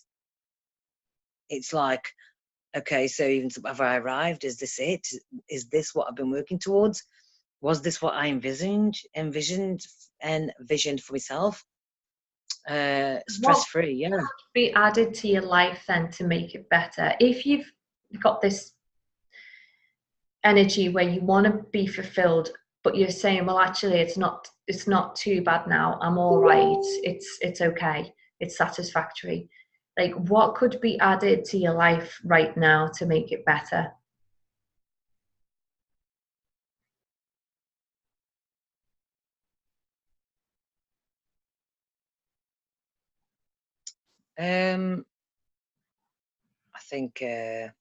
it's like, okay, so even have I arrived? Is this it? Is this what I've been working towards? Was this what I envisioned for myself? Stress-free, yeah. What could be added to your life then to make it better? If you've got this energy where you want to be fulfilled, but you're saying, well, actually, it's not too bad now. I'm all right. It's okay. It's satisfactory. Like, what could be added to your life right now to make it better? I think I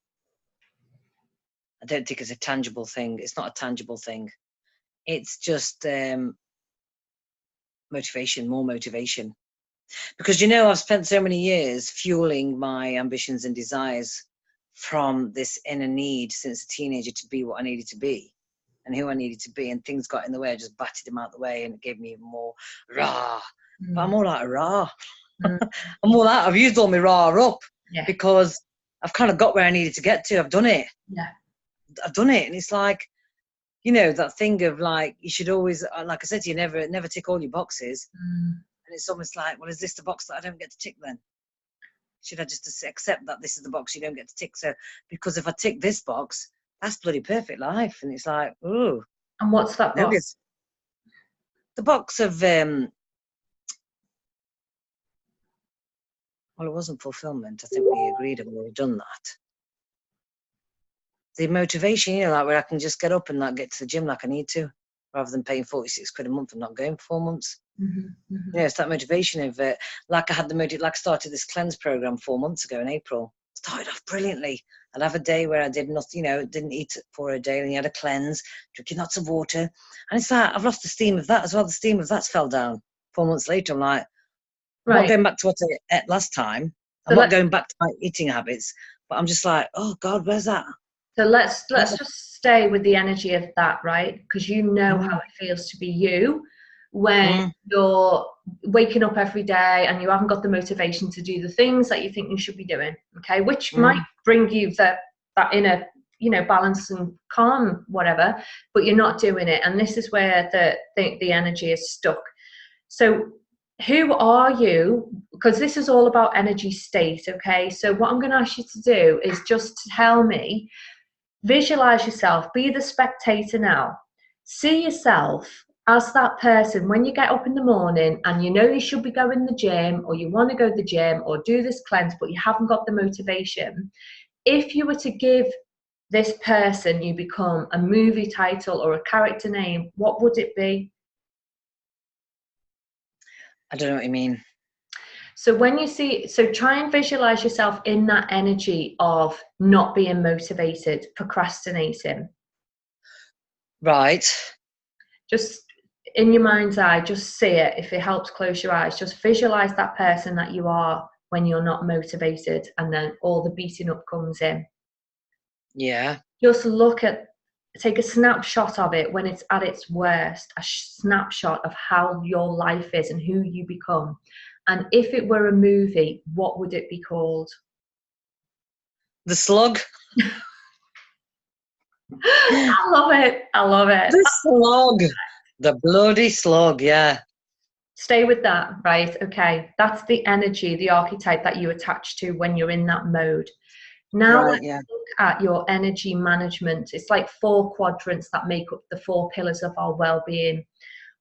don't think it's a tangible thing. It's not a tangible thing. It's just motivation, more motivation. Because, you know, I've spent so many years fueling my ambitions and desires from this inner need since a teenager to be what I needed to be and who I needed to be, and things got in the way. I just batted them out the way, and it gave me even more rah. But I'm all like rah. I'm all that. I've used all my rah up because I've kind of got where I needed to get to. I've done it. Yeah. I've done it. And it's like, you know, that thing of like, you should always, like I said to you, never tick all your boxes. And it's almost like, well, is this the box that I don't get to tick then? Should I just accept that this is the box you don't get to tick? So, because if I tick this box, that's bloody perfect life. And it's like, ooh. And what's that box? The box of, well, it wasn't fulfillment. I think we agreed and we've done that. The motivation, you know, like where I can just get up and not get to the gym like I need to, rather than paying 46 quid a month and not going for 4 months. Yeah, it's that motivation of like I had like I started this cleanse program 4 months ago in April. Started off brilliantly. I'd have a day where I did nothing, you know, didn't eat for a day, and you had a cleanse, drinking lots of water. And it's like, I've lost the steam of that as well. The steam of that's fell down. 4 months later, I'm like, I'm not going back to what I ate last time. I'm not going back to my eating habits, but I'm just like, oh God, where's that? So let's just stay with the energy of that, right? Because you know how it feels to be you when you're waking up every day and you haven't got the motivation to do the things that you think you should be doing, okay? Which might bring you that inner, you know, balance and calm, whatever, but you're not doing it. And this is where the energy is stuck. So who are you? Because this is all about energy state, okay? So what I'm going to ask you to do is just tell me, visualize yourself, be the spectator now. See yourself as that person when you get up in the morning and you know you should be going to the gym, or you want to go to the gym or do this cleanse, but you haven't got the motivation. If you were to give this person you become a movie title or a character name, what would it be? I don't know what you mean. So when you see, so try and visualize yourself in that energy of not being motivated, procrastinating. Right. Just in your mind's eye, just see it. If it helps, close your eyes. Just visualize that person that you are when you're not motivated, and then all the beating up comes in. Yeah. Just take a snapshot of it when it's at its worst, a snapshot of how your life is and who you become. And if it were a movie, what would it be called? The Slug. I love it. I love it. The Slug. The bloody Slug, yeah. Stay with that, right? Okay. That's the energy, the archetype that you attach to when you're in that mode. Now let's look at your energy management. It's like 4 quadrants that make up the 4 pillars of our well-being.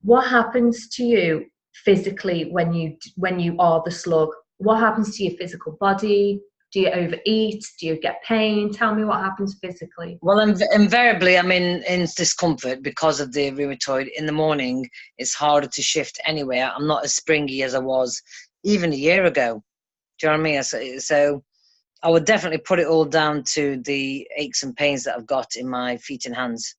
What happens to you physically when you are the slug? What happens to your physical body? Do you overeat? Do you get pain? Tell me what happens physically. Well, invariably, I'm in discomfort because of the rheumatoid. In the morning, it's harder to shift anyway. I'm not as springy as I was even a year ago. Do you know what I mean? So I would definitely put it all down to the aches and pains that I've got in my feet and hands.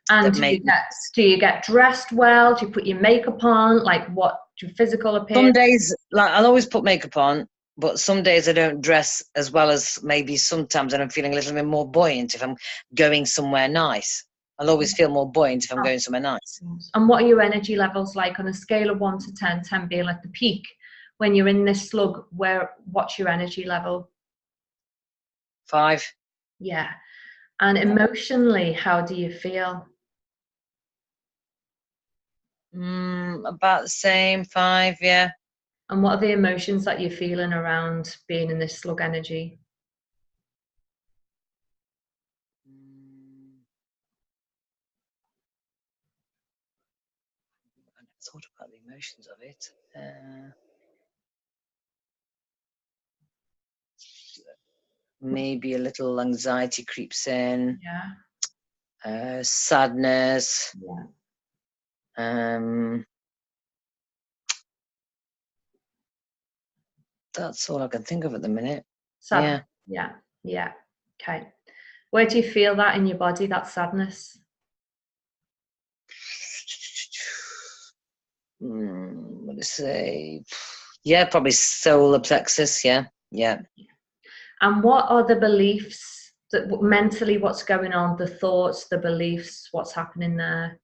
And do you get dressed well? Do you put your makeup on? Like, what do physical appearance? Some days, like, I'll always put makeup on, but some days I don't dress as well as maybe sometimes, and I'm feeling a little bit more buoyant if I'm going somewhere nice. I'll always feel more buoyant if I'm going somewhere nice. And what are your energy levels like on a scale of 1 to 10, 10 being like the peak? when you're in this slug, what's your energy level? 5. Yeah. And emotionally, how do you feel? About the same, 5, yeah. And what are the emotions that you're feeling around being in this slug energy? I never thought about the emotions of it. Maybe a little anxiety creeps in. Yeah. Sadness. Yeah. That's all I can think of at the minute. Sadness. Yeah. Okay. Where do you feel that in your body, that sadness? What do I say? Yeah, probably solar plexus. Yeah. And what are the beliefs that mentally, what's going on, the thoughts, the beliefs, what's happening there?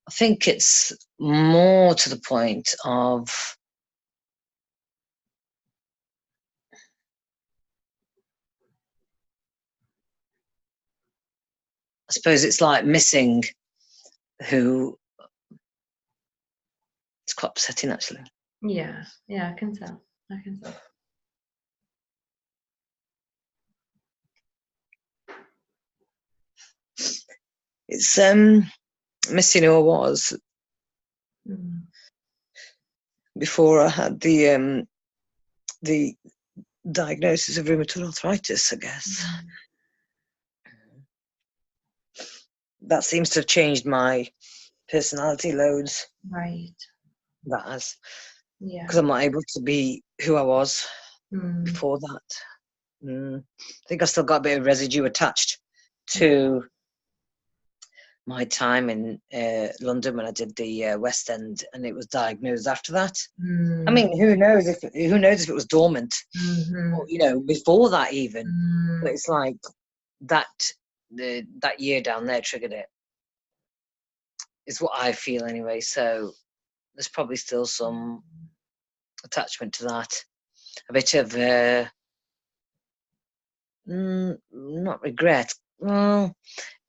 I think it's more to the point of, I suppose it's like missing who. It's quite upsetting, actually. Yeah, I can tell. It's missing who I was before I had the diagnosis of rheumatoid arthritis, I guess. That seems to have changed my personality loads. Right. That has. Yeah. Because I'm not able to be who I was before that. I think I still got a bit of residue attached to my time in London when I did the West End, and it was diagnosed after that. I mean, who knows if it was dormant, or, before that even. But it's like that year down there triggered it. Is what I feel anyway. So there's probably still some attachment to that. A bit of not regret. Well,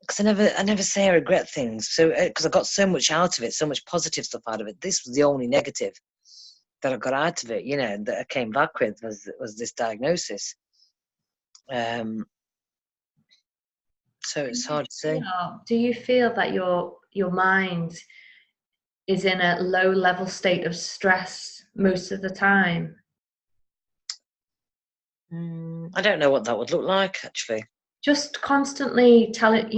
because I never say I regret things. So because I got so much out of it, so much positive stuff out of it. This was the only negative that I got out of it. That I came back with was this diagnosis. So it's hard to say. Do you feel that your mind is in a low level state of stress most of the time? I don't know what that would look like, actually. Just constantly tell it,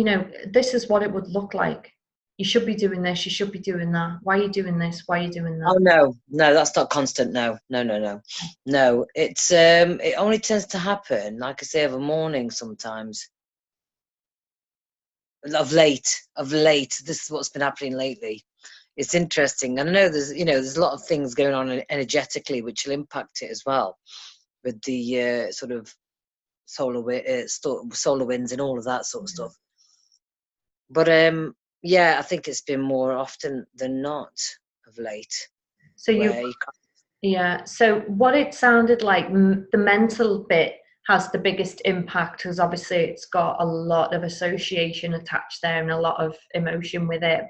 this is what it would look like. You should be doing this, you should be doing that. Why are you doing this? Why are you doing that? Oh, no, that's not constant. No. It's it only tends to happen, like I say, of a morning sometimes. Of late, this is what's been happening lately. It's interesting, and I know there's a lot of things going on energetically which will impact it as well, with the sort of solar winds and all of that sort of stuff. But I think it's been more often than not of late. So so what it sounded like, the mental bit has the biggest impact, because obviously it's got a lot of association attached there and a lot of emotion with it,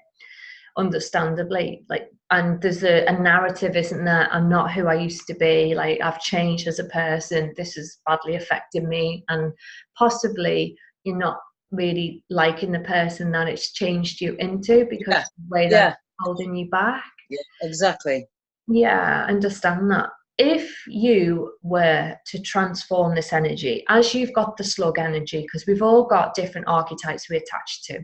understandably. And there's a narrative, isn't there? I'm not who I used to be. I've changed as a person. This has badly affected me, and possibly you're not really liking the person that it's changed you into, because of the way that it's holding you back. Yeah, exactly. Yeah, I understand that. If you were to transform this energy, as you've got the slug energy, because we've all got different archetypes we attach to.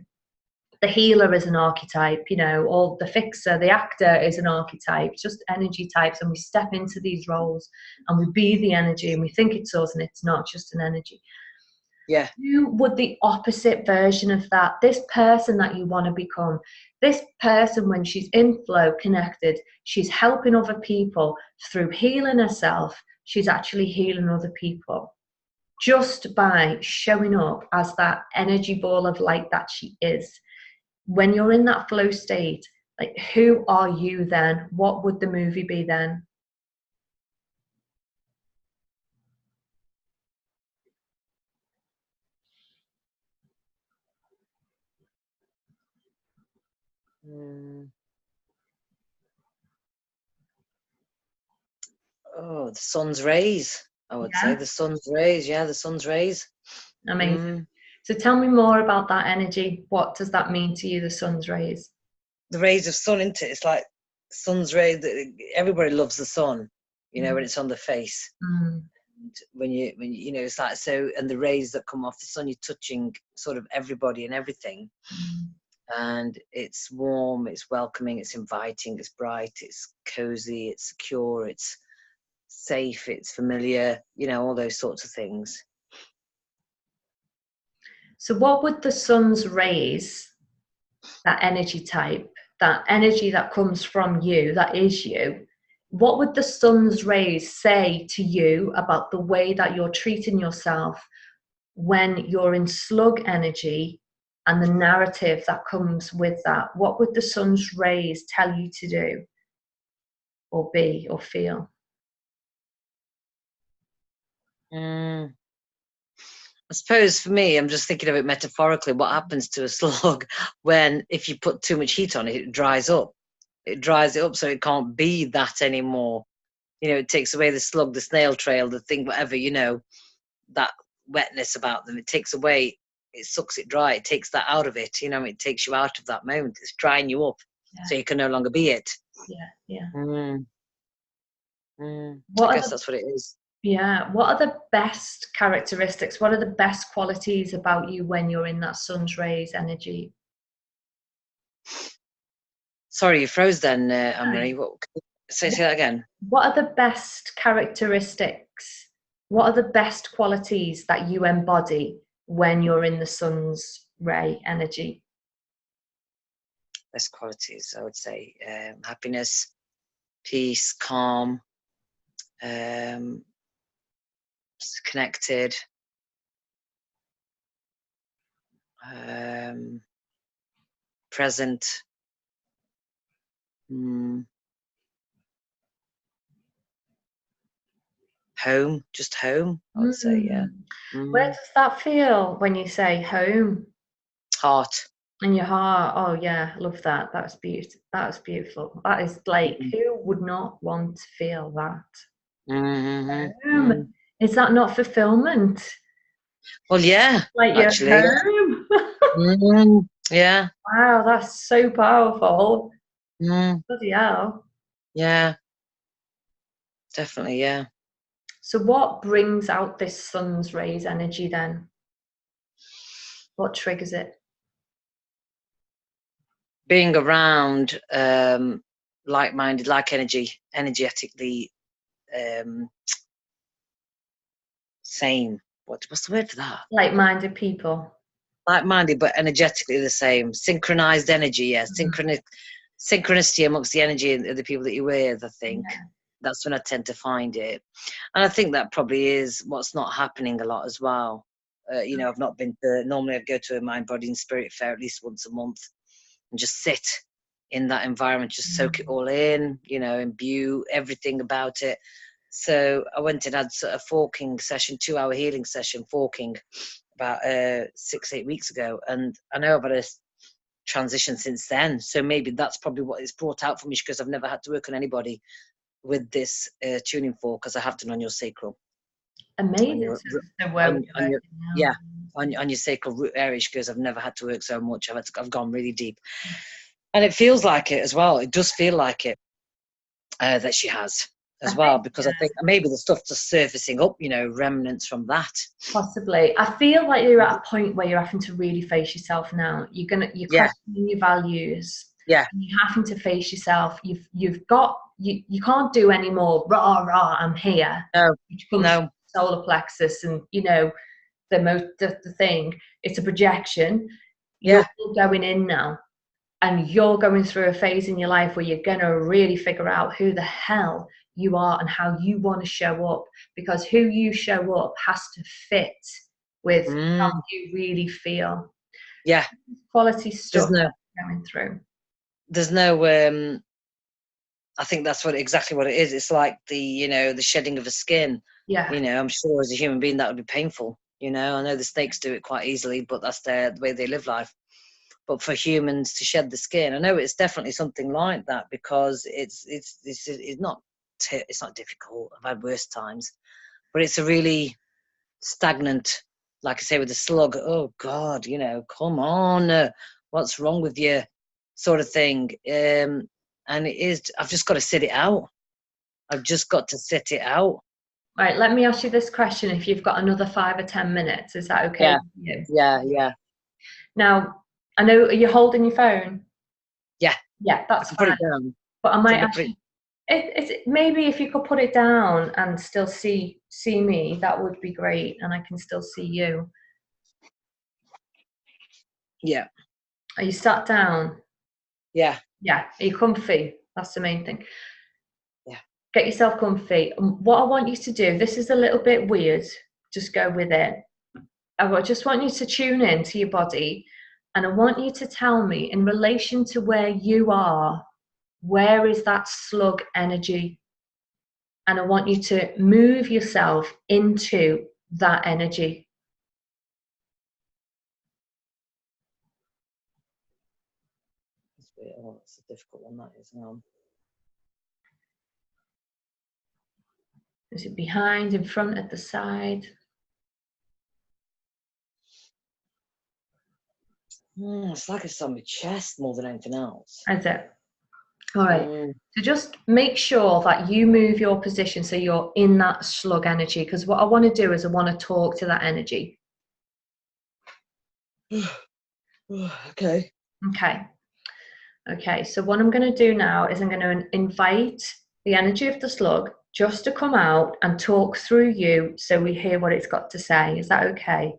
The healer is an archetype, or the fixer, the actor is an archetype, just energy types. And we step into these roles and we be the energy, and we think it's us and it's not, just an energy. Yeah. Who would the opposite version of that, this person that you want to become, this person, when she's in flow, connected, she's helping other people through healing herself, she's actually healing other people just by showing up as that energy ball of light that she is. When you're in that flow state, who are you then? What would the movie be then? Oh, the sun's rays. I would say the sun's rays. Yeah, the sun's rays. Amazing. So tell me more about that energy. What does that mean to you, the sun's rays? The rays of sun, isn't it? It's like sun's rays. Everybody loves the sun, you know, when it's on the face. When you know, it's like, so, and the rays that come off the sun, you're touching sort of everybody and everything. And it's warm, it's welcoming, it's inviting, it's bright, it's cozy, it's secure, it's safe, it's familiar, you know, all those sorts of things. So what would the sun's rays, that energy type, that energy that comes from you, that is you, what would the sun's rays say to you about the way that you're treating yourself when you're in slug energy and the narrative that comes with that? What would the sun's rays tell you to do or be or feel? I suppose for me, I'm just thinking of it metaphorically. What happens to a slug when, if you put too much heat on it, it dries up. It dries it up so it can't be that anymore. You know, it takes away the slug, the snail trail, the thing, whatever, you know, that wetness about them. It takes away, it sucks it dry. It takes that out of it. You know, it takes you out of that moment. It's drying you up so you can no longer be it. I guess that's what it is. Yeah. What are the best characteristics? What are the best qualities about you when you're in that sun's rays energy? Sorry, you froze then, Anne-Marie. Say that again. What are the best characteristics? What are the best qualities that you embody when you're in the sun's ray energy? Best qualities, I would say, happiness, peace, calm, connected, present, home, just home, I would say, yeah. Where does that feel when you say home? Heart. In your heart. Oh yeah, love that. That's beautiful. That's beautiful. That is like, who would not want to feel that? Is that not fulfillment? Well, yeah, like actually, your home. Yeah. Wow, that's so powerful. Bloody hell. Yeah, definitely, yeah. So what brings out this sun's rays energy then? What triggers it? Being around like-minded, like energetically same. What's the word for that? Like-minded people. Like-minded, but energetically the same. Synchronized energy, yeah. Synchronicity amongst the energy of the people that you're with, I think. Yeah. That's when I tend to find it. And I think that probably is what's not happening a lot as well. You know, I've not been to, normally I go to a mind, body and spirit fair at least once a month and just sit in that environment, just soak it all in, you know, imbue everything about it. So I went and had a forking session, 2-hour healing session, forking, about 6-8 weeks ago. And I know I've had a transition since then. So maybe that's probably what it's brought out for me, because I've never had to work on anybody with this tuning fork, because I have done on your sacral. Amazing. On your sacral root area, because I've never had to work so much. I've gone really deep. And it feels like it as well. It does feel like it, that she has as well, because I think maybe the stuff just surfacing up, you know, remnants from that. Possibly. I feel like you're at a point where you're having to really face yourself now. You're questioning your values. Yeah. You're having to face yourself. You can't do any more rah, I'm here. No. Which comes from solar plexus, and you know, the thing, it's a projection. Yeah. You're going in now. And you're going through a phase in your life where you're going to really figure out who the hell you are and how you want to show up, because who you show up has to fit with how you really feel. Yeah. Quality stuff going through. There's no, I think that's exactly what it is. It's like the shedding of a skin. Yeah. You know, I'm sure as a human being that would be painful. You know, I know the snakes do it quite easily, but that's the way they live life. but for humans to shed the skin. I know it's definitely something like that, because it's not difficult. I've had worse times, but it's a really stagnant, like I say, with the slug. Oh God, you know, come on, what's wrong with you, sort of thing. And it is. I've just got to sit it out. I've just got to sit it out. Right, let me ask you this question. If you've got another 5 or 10 minutes, is that okay with you? Yeah. Now, I know, are you holding your phone? Yeah. Yeah, that's Put fine. it down. But I might actually, maybe if you could put it down and still see me, that would be great, and I can still see you. Yeah. Are you sat down? Yeah. Yeah. Are you comfy? That's the main thing. Yeah. Get yourself comfy. What I want you to do, this is a little bit weird, just go with it. I just want you to tune in to your body, and I want you to tell me, in relation to where you are, where is that slug energy? And I want you to move yourself into that energy. Oh, it's a difficult one, that is. Is it behind, in front, at the side? It's like it's on my chest more than anything else. Is it? All right. So just make sure that you move your position so you're in that slug energy, because what I want to do is I want to talk to that energy. Okay. Okay, so what I'm going to do now is I'm going to invite the energy of the slug just to come out and talk through you, so we hear what it's got to say. Is that okay?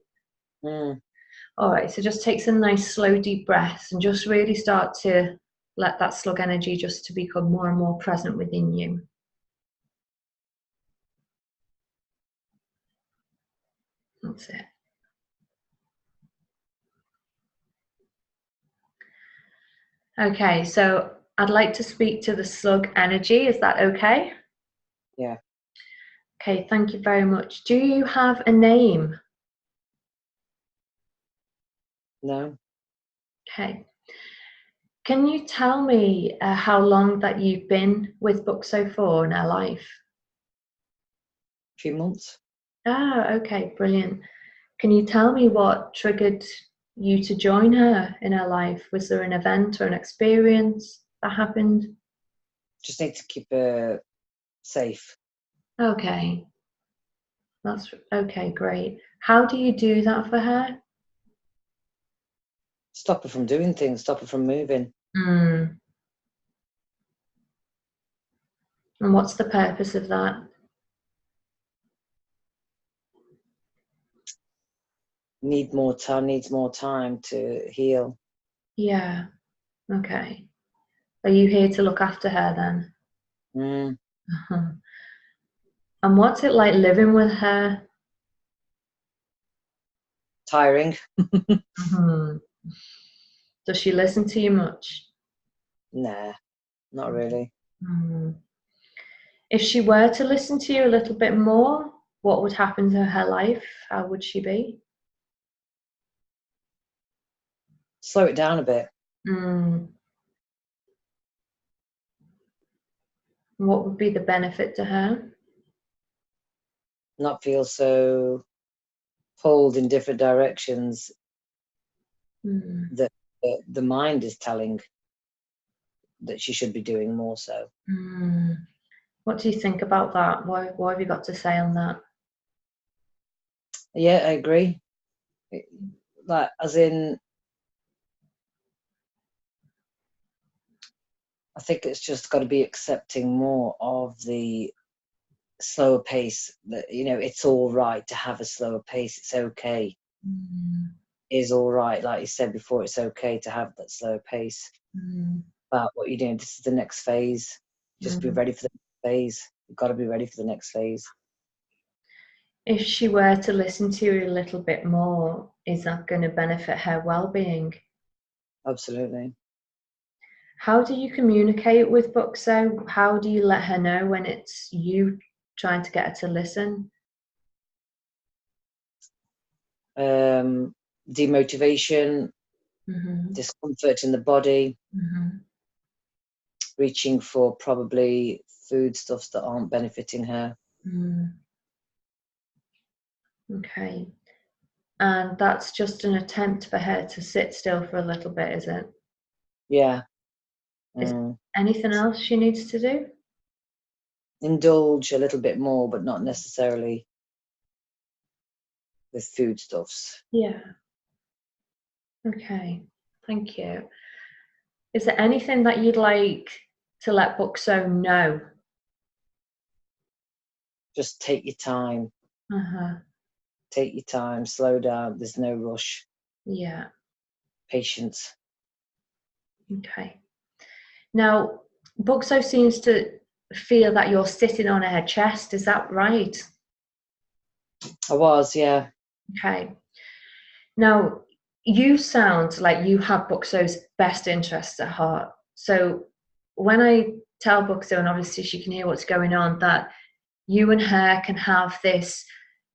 All right, so just take some nice slow deep breaths and just really start to let that slug energy just to become more and more present within you. That's it. Okay, so I'd like to speak to the slug energy. Is that okay? Yeah. Okay, thank you very much. Do you have a name? No. Okay. Can you tell me how long that you've been with Buxo for in her life? A few months. Ah, okay, brilliant. Can you tell me what triggered you to join her in her life? Was there an event or an experience that happened? Just need to keep her safe. Okay. That's okay, great. How do you do that for her? Stop her from doing things, stop her from moving. And what's the purpose of that? Needs more time to heal. Yeah, okay. Are you here to look after her then? And what's it like living with her? Tiring. Does she listen to you much? Nah, not really. If she were to listen to you a little bit more, what would happen to her life? How would she be? Slow it down a bit. What would be the benefit to her? Not feel so pulled in different directions that the mind is telling that she should be doing more so. What do you think about that? What have you got to say on that? Yeah, I agree. Like, as in, I think it's just got to be accepting more of the slower pace. That, you know, it's all right to have a slower pace. It's okay. Is all right. Like you said before, it's okay to have that slower pace. But what you're doing, this is the next phase. Just be ready for the next phase. You've got to be ready for the next phase. If she were to listen to you a little bit more, is that going to benefit her well-being? Absolutely. How do you communicate with Buxo? How do you let her know when it's you trying to get her to listen? Demotivation, discomfort in the body, reaching for probably foodstuffs that aren't benefiting her. Okay. And that's just an attempt for her to sit still for a little bit, is it? Yeah. Is anything else she needs to do? Indulge a little bit more, but not necessarily with foodstuffs. Yeah. Okay. Thank you. Is there anything that you'd like to let Buxo know? Just take your time. Take your time, slow down, there's no rush. Yeah. Patience. Okay. Now, Buxo seems to feel that you're sitting on her chest, is that right? I was, yeah. Okay. Now, you sound like you have Buxo's best interests at heart. So when I tell Buxo, and obviously she can hear what's going on, that you and her can have this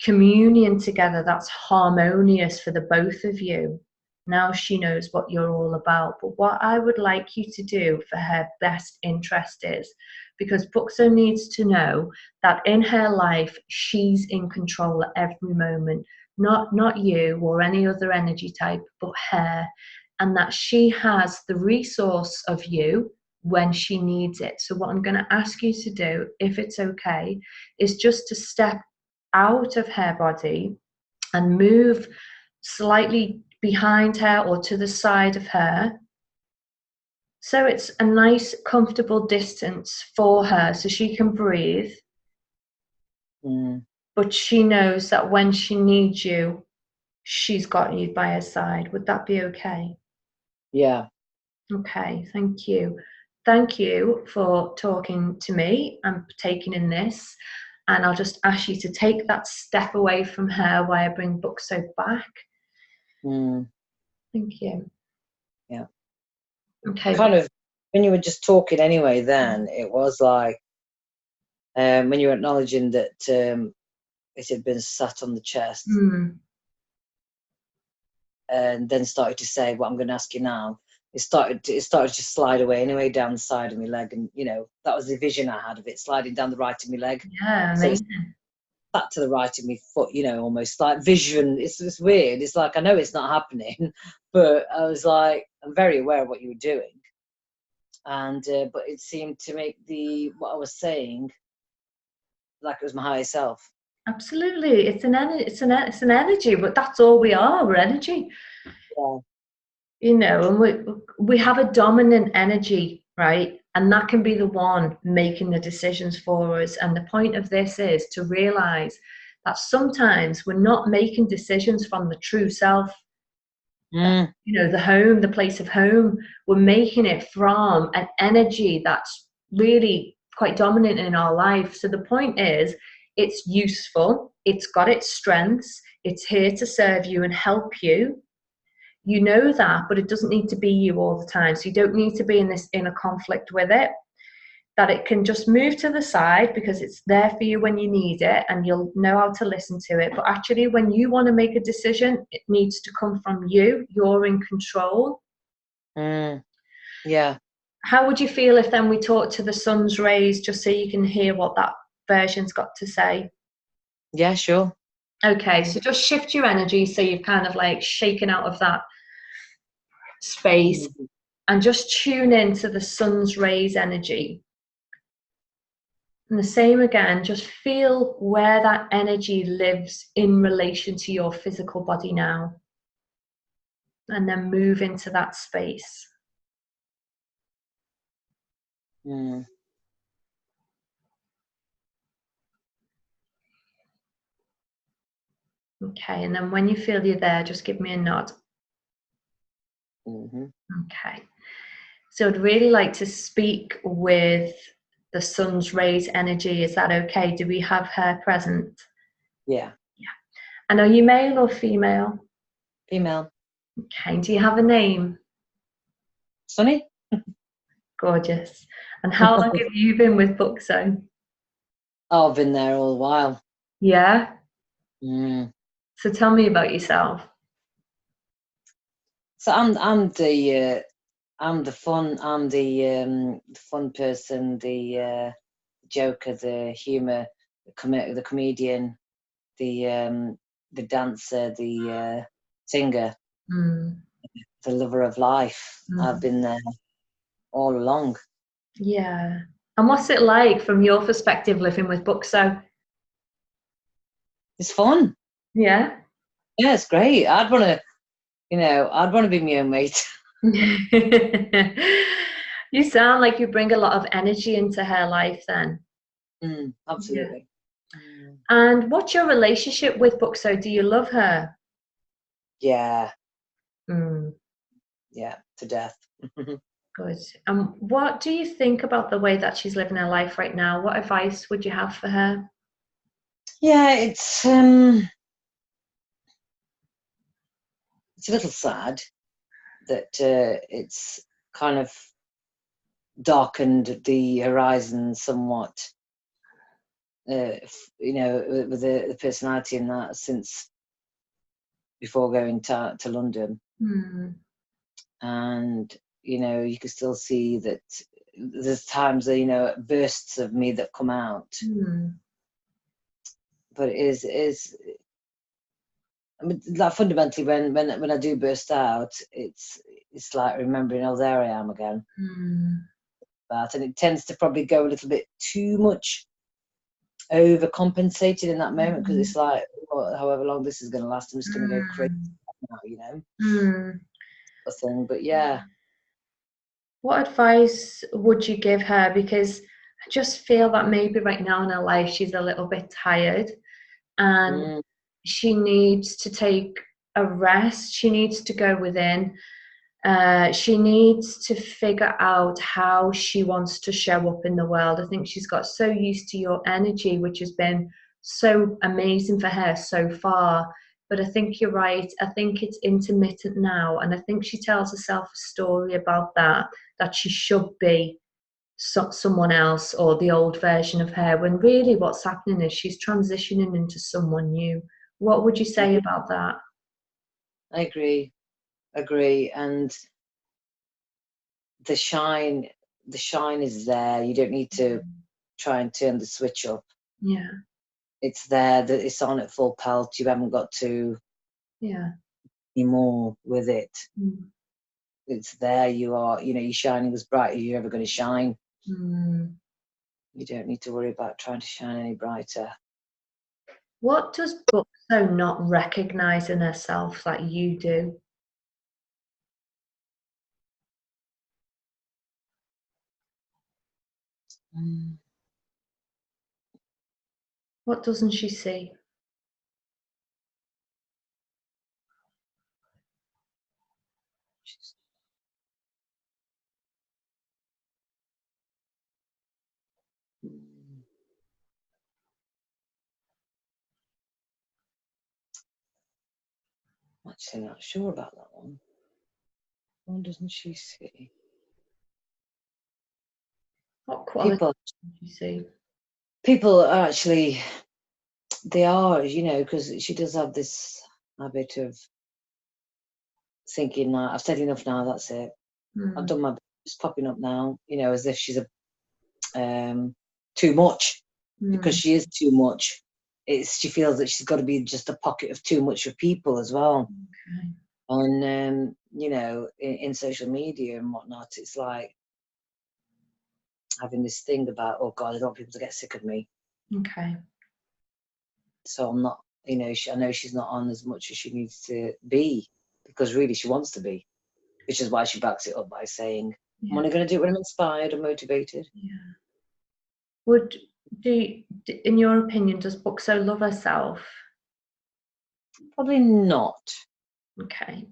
communion together that's harmonious for the both of you. Now she knows what you're all about. But what I would like you to do for her best interest is, because Buxo needs to know that in her life, she's in control at every moment, not you or any other energy type, but her, and that she has the resource of you when she needs it. So what I'm going to ask you to do, if it's okay, is just to step out of her body and move slightly behind her or to the side of her. So it's a nice, comfortable distance for her so she can breathe. But she knows that when she needs you, she's got you by her side. Would that be okay? Yeah. Okay, thank you. Thank you for talking to me and taking in this. And I'll just ask you to take that step away from her while I bring Buxo back. Thank you. Yeah. Okay. Kind of, when you were just talking anyway, then it was like, when you were acknowledging that it had been sat on the chest, and then started to say what I'm going to ask you now. It started to just slide away anyway down the side of my leg, and that was the vision I had of it sliding down the right of my leg. Yeah, amazing. So back to the right of my foot, almost like vision. It's weird. It's like I know it's not happening, but I was like, I'm very aware of what you were doing, and but it seemed to make what I was saying like it was my higher self. Absolutely, it's an energy, but that's all we are. We're energy. Yeah. And we have a dominant energy, right? And that can be the one making the decisions for us. And the point of this is to realize that sometimes we're not making decisions from the true self. The home, the place of home, we're making it from an energy that's really quite dominant in our life. So the point is, it's useful, it's got its strengths, it's here to serve you and help you. You know that, but it doesn't need to be you all the time. So you don't need to be in this inner conflict with it. That it can just move to the side because it's there for you when you need it and you'll know how to listen to it. But actually, when you want to make a decision, it needs to come from you. You're in control. Yeah. How would you feel if then we talk to the sun's rays just so you can hear what that version's got to say? Yeah, sure. Okay, so just shift your energy so you've kind of like shaken out of that space and just tune into the sun's rays energy. And the same again, just feel where that energy lives in relation to your physical body now. And then move into that space. Okay, and then when you feel you're there, just give me a nod. Okay. So I'd really like to speak with the sun's rays energy. Is that okay? Do we have her present? Yeah. Yeah. And are you male or female? Female. Okay. Do you have a name? Sunny. Gorgeous. And how long have you been with Buxo? Oh, I've been there all the while. Yeah? So tell me about yourself. So I'm the fun person, the joker, the humour, the comedian, the dancer, the singer, the lover of life. I've been there all along. Yeah. And what's it like from your perspective living with Buxo? It's fun. Yeah. Yeah, it's great. I'd want to be my own mate. You sound like you bring a lot of energy into her life then. Absolutely. Yeah. And what's your relationship with Buxo? Do you love her? Yeah. Yeah, to death. Good. And what do you think about the way that she's living her life right now? What advice would you have for her? Yeah, it's a little sad that it's kind of darkened the horizon somewhat. With the personality in that since before going to London, and you can still see that there's times bursts of me that come out, but it is. I mean, like fundamentally, when I do burst out, it's like remembering, oh, there I am again. And it tends to probably go a little bit too much overcompensated in that moment, because it's like, well, however long this is going to last, I'm just going to go crazy now, a thing. But yeah. What advice would you give her? Because I just feel that maybe right now in her life she's a little bit tired, and she needs to take a rest. She needs to go within. She needs to figure out how she wants to show up in the world. I think she's got so used to your energy, which has been so amazing for her so far. But I think you're right. I think it's intermittent now. And I think she tells herself a story about that she should be someone else or the old version of her, when really what's happening is she's transitioning into someone new. What would you say about that? I agree, and the shine is there. You don't need to try and turn the switch up. Yeah, it's there, that it's on at full pelt. You haven't got to be more with it. It's there. You are, you're shining as bright as you're ever going to shine. You don't need to worry about trying to shine any brighter. What does Buxo not recognise in herself that you do? What doesn't she see? I'm actually not sure about that one. What doesn't she see? What quality doesn't she see? People are actually, they are, because she does have this habit of thinking, I've said enough now, that's it. I've done my best, it's popping up now, as if she's too much, because she is too much. She feels that she's got to be just a pocket of too much of people as well. And in social media and whatnot, it's like having this thing about, oh God, I don't want people to get sick of me. So I'm not, I know she's not on as much as she needs to be, because really she wants to be, which is why she backs it up by saying, I'm only going to do it when I'm inspired and motivated. In your opinion, does Buxo love herself? Probably not. Okay.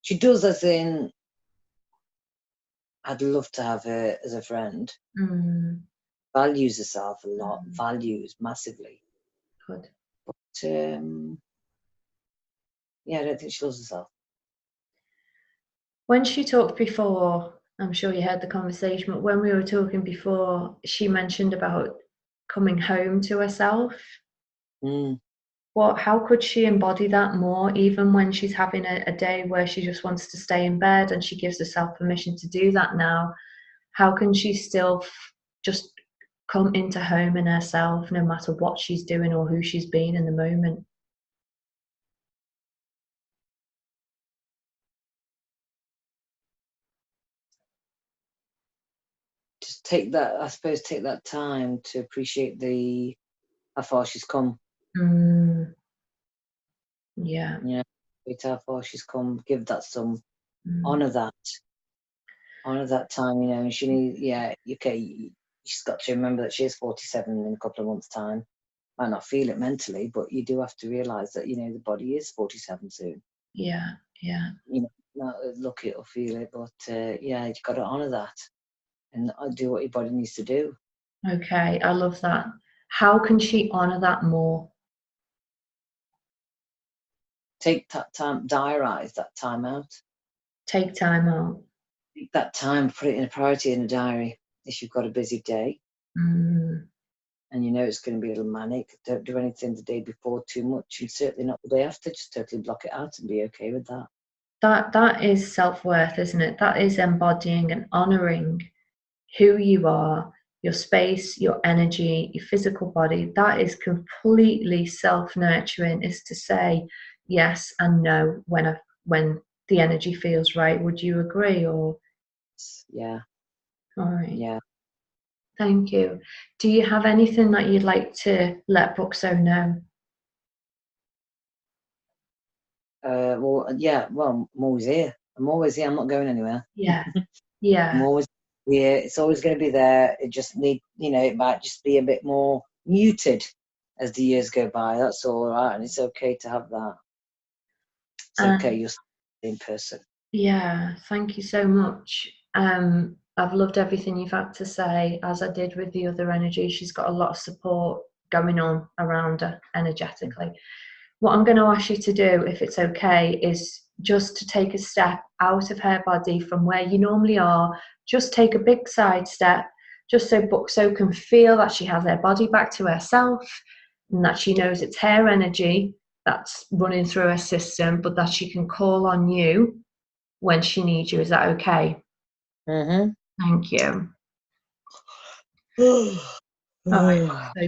She does, as in, I'd love to have her as a friend. Values herself a lot, values massively. Good. But I don't think she loves herself. When she talked before, I'm sure you heard the conversation, but when we were talking before, she mentioned about coming home to herself. how could she embody that more, even when she's having a day where she just wants to stay in bed and she gives herself permission to do that now? How can she still just come into home in herself, no matter what she's doing or who she's been in the moment? Just take that, I suppose, take that time to appreciate how far she's come. Yeah. Yeah, how far she's come. Give that some honor that time. You know, and she needs. Yeah, okay. She's got to remember that she is 47 in a couple of months' time. Might not feel it mentally, but you do have to realize that, you know, the body is 47 soon. Yeah. You know, not look it or feel it, but yeah, you've got to honor that and do what your body needs to do. Okay, I love that. How can she honor that more? Take that time, diarize that time out. Take time out. Take that time, put it in a priority in a diary. If you've got a busy day and you know it's going to be a little manic, don't do anything the day before too much, and certainly not the day after. Just totally block it out and be okay with that. That is self-worth, isn't it? That is embodying and honoring who you are, your space, your energy, your physical body. That is completely self-nurturing, is to say yes and no when the energy feels right. Would you agree? Or yeah. All right. Yeah. Thank you. Do you have anything that you'd like to let Buxo know? Well, I'm always here. I'm not going anywhere. Yeah. Yeah. I'm always here. It's always going to be there. It just it might just be a bit more muted as the years go by. That's all right. And it's okay to have that. It's okay. You're in person. Yeah. Thank you so much. I've loved everything you've had to say, as I did with the other energy. She's got a lot of support going on around her energetically. What I'm going to ask you to do, if it's okay, is just to take a step out of her body from where you normally are. Just take a big side step, just so Buxo can feel that she has her body back to herself and that she knows it's her energy that's running through her system, but that she can call on you when she needs you. Is that okay? Thank you. So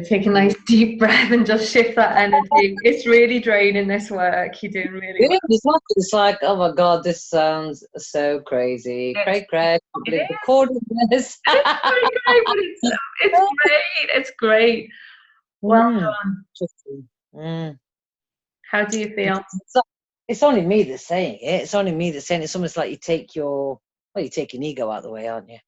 take a nice deep breath and just shift that energy. It's really draining, this work. You're doing really well. It's like, oh my God, this sounds so crazy. Craig, I can't believe recording this. It's great. It's great. Well done. How do you feel? It's only me that's saying it. It's only me that's saying it. It's almost like you take your ego out of the way, aren't you?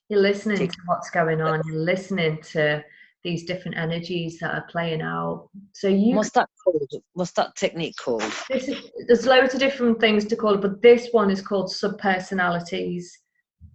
You're listening to what's going on. You're listening to these different energies that are playing out. So what's that called? What's that technique called? There's loads of different things to call it, but this one is called subpersonalities.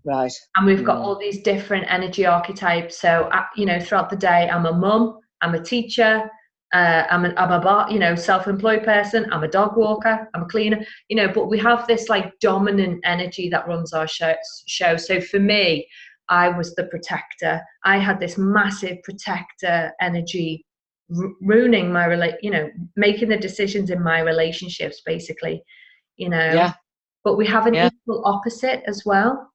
Right. And we've got all these different energy archetypes. So throughout the day, I'm a mum, I'm a teacher, I'm a self-employed person, I'm a dog walker, I'm a cleaner, but we have this like dominant energy that runs our show. So for me, I was the protector. I had this massive protector energy ruining my making the decisions in my relationships, basically, Yeah. But we have an equal opposite as well.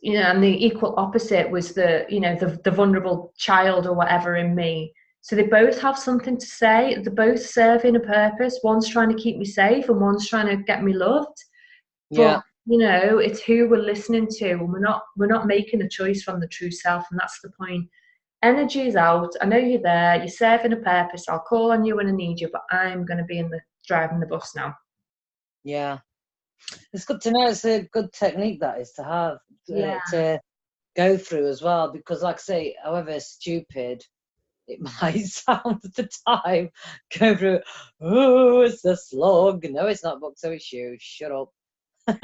And the equal opposite was the vulnerable child or whatever in me. So they both have something to say. They're both serving a purpose. One's trying to keep me safe and one's trying to get me loved. Yeah. But it's who we're listening to, and we're not making a choice from the true self, and that's the point. Energy is out. I know you're there. You're serving a purpose. I'll call on you when I need you, but I'm going to be driving the bus now. Yeah. It's good to know. It's a good technique that is to have to go through as well, because like I say, however stupid it might sound at the time, go through, oh, it's a slog. No, it's not, Buxo, it's you. Shut up. Do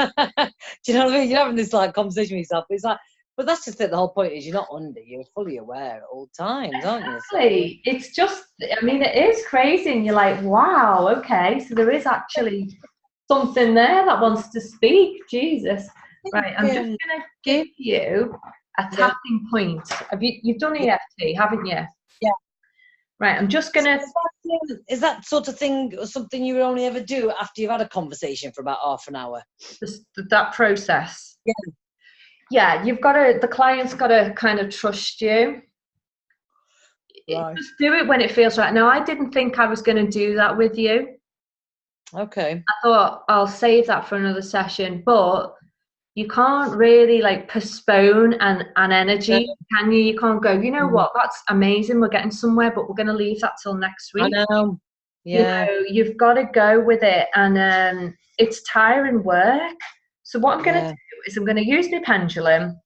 you know what I mean? You're having this like conversation with yourself. It's like, but that's just it. The whole point is you're not under. You're fully aware at all times, aren't you? Exactly. So, it's just, it is crazy, and you're like, wow, okay, so there is actually something there that wants to speak. Jesus. Right, I'm just going to give you a tapping point. You've done EFT, haven't you? Yeah. Right, I'm just going to is that sort of thing something you would only ever do after you've had a conversation for about half an hour? That process? Yeah. Yeah, the client's got to kind of trust you. Right. Just do it when it feels right. Now, I didn't think I was going to do that with you. Okay. I thought I'll save that for another session, but you can't really like postpone an energy, can you? You can't go, you know what, that's amazing, we're getting somewhere, but we're going to leave that till next week. I know. Yeah. You know, you've got to go with it, and it's tiring work. So what I'm going to do is I'm going to use my pendulum.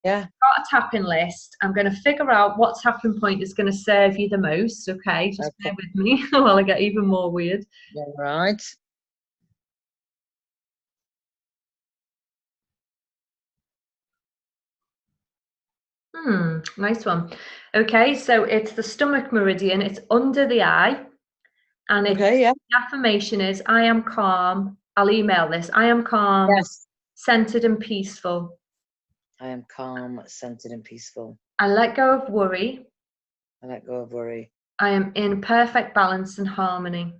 Yeah. Got a tapping list. I'm going to figure out what tapping point is going to serve you the most. Okay, just bear with me while I get even more weird. All right. Nice one. Okay, so it's the stomach meridian. It's under the eye, and the affirmation is, I am calm. I'll email this. I am calm, centered and peaceful. I am calm, centered and peaceful. I let go of worry. I let go of worry. I am in perfect balance and harmony.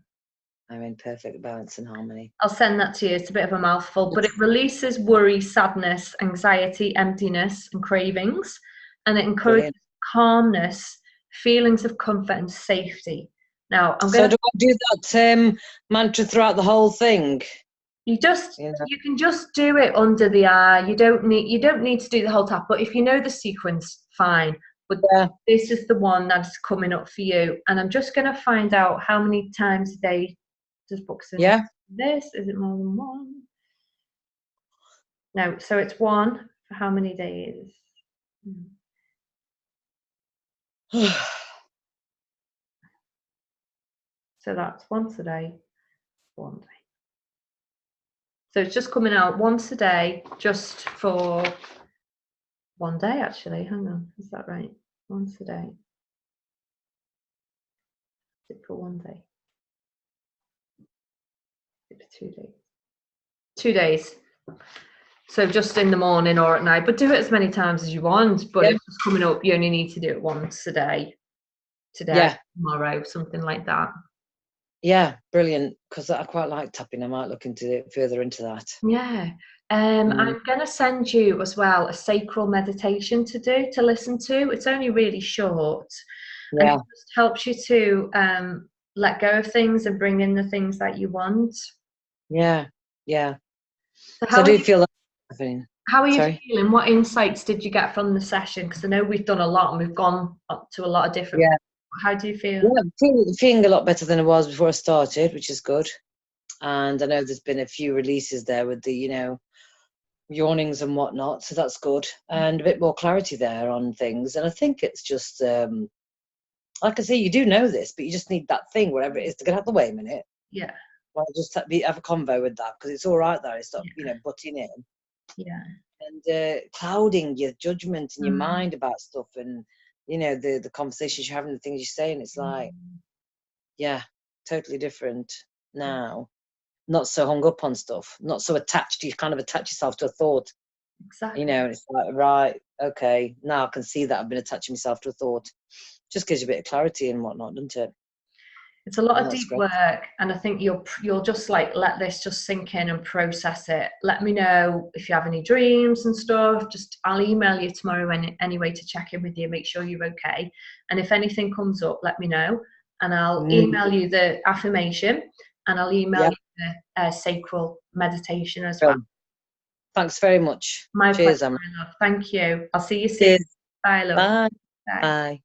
I'm in perfect balance and harmony. I'll send that to you. It's a bit of a mouthful, but it releases worry, sadness, anxiety, emptiness, and cravings, and it encourages calmness, feelings of comfort and safety. Now, So do I do that mantra throughout the whole thing? You can just do it under the eye. You don't need to do the whole tap, but if you know the sequence, fine. But this is the one that's coming up for you, and I'm just going to find out how many times a day does books in this. Is it more than one? No, so it's one for how many days? So that's once a day, one day. So it's just coming out once a day, just for one day, actually. Hang on, is that right? Once a day. Is it for one day? Is it for 2 days? 2 days. So just in the morning or at night, but do it as many times as you want. But if it's coming up, you only need to do it once a day. Today, tomorrow, something like that. Yeah, brilliant. Because I quite like tapping. I might look into it further into that. Yeah. I'm going to send you as well a sacral meditation to listen to. It's only really short. Yeah. And it just helps you to let go of things and bring in the things that you want. Yeah. Yeah. So I do feel that happening. How are you feeling? What insights did you get from the session? Because I know we've done a lot and we've gone up to a lot of different. Yeah. How do you feel? Yeah, I'm feeling a lot better than I was before I started, which is good. And I know there's been a few releases there with the, yawnings and whatnot, so that's good. And a bit more clarity there on things. And I think it's just, like I say, you do know this, but you just need that thing, whatever it is, to get out of the way a minute. Yeah. Well, just have a convo with that, because it's all right there. It's not, butting in. Yeah. And clouding your judgment in your mind about stuff, and the conversations you're having, the things you're saying. It's like, totally different now. Not so hung up on stuff, not so attached. You kind of attach yourself to a thought. Exactly. And it's like, right, okay, now I can see that I've been attaching myself to a thought. Just gives you a bit of clarity and whatnot, doesn't it? It's a lot of deep work, and I think you'll just like let this just sink in and process it. Let me know if you have any dreams and stuff. I'll email you tomorrow anyway to check in with you, make sure you're okay. And if anything comes up, let me know, and I'll email you the affirmation, and I'll email you the sacral meditation as well. Thanks very much. My Cheers, pleasure, my love. Thank you. I'll see you soon. Cheers. Bye, love. Bye. Bye. Bye.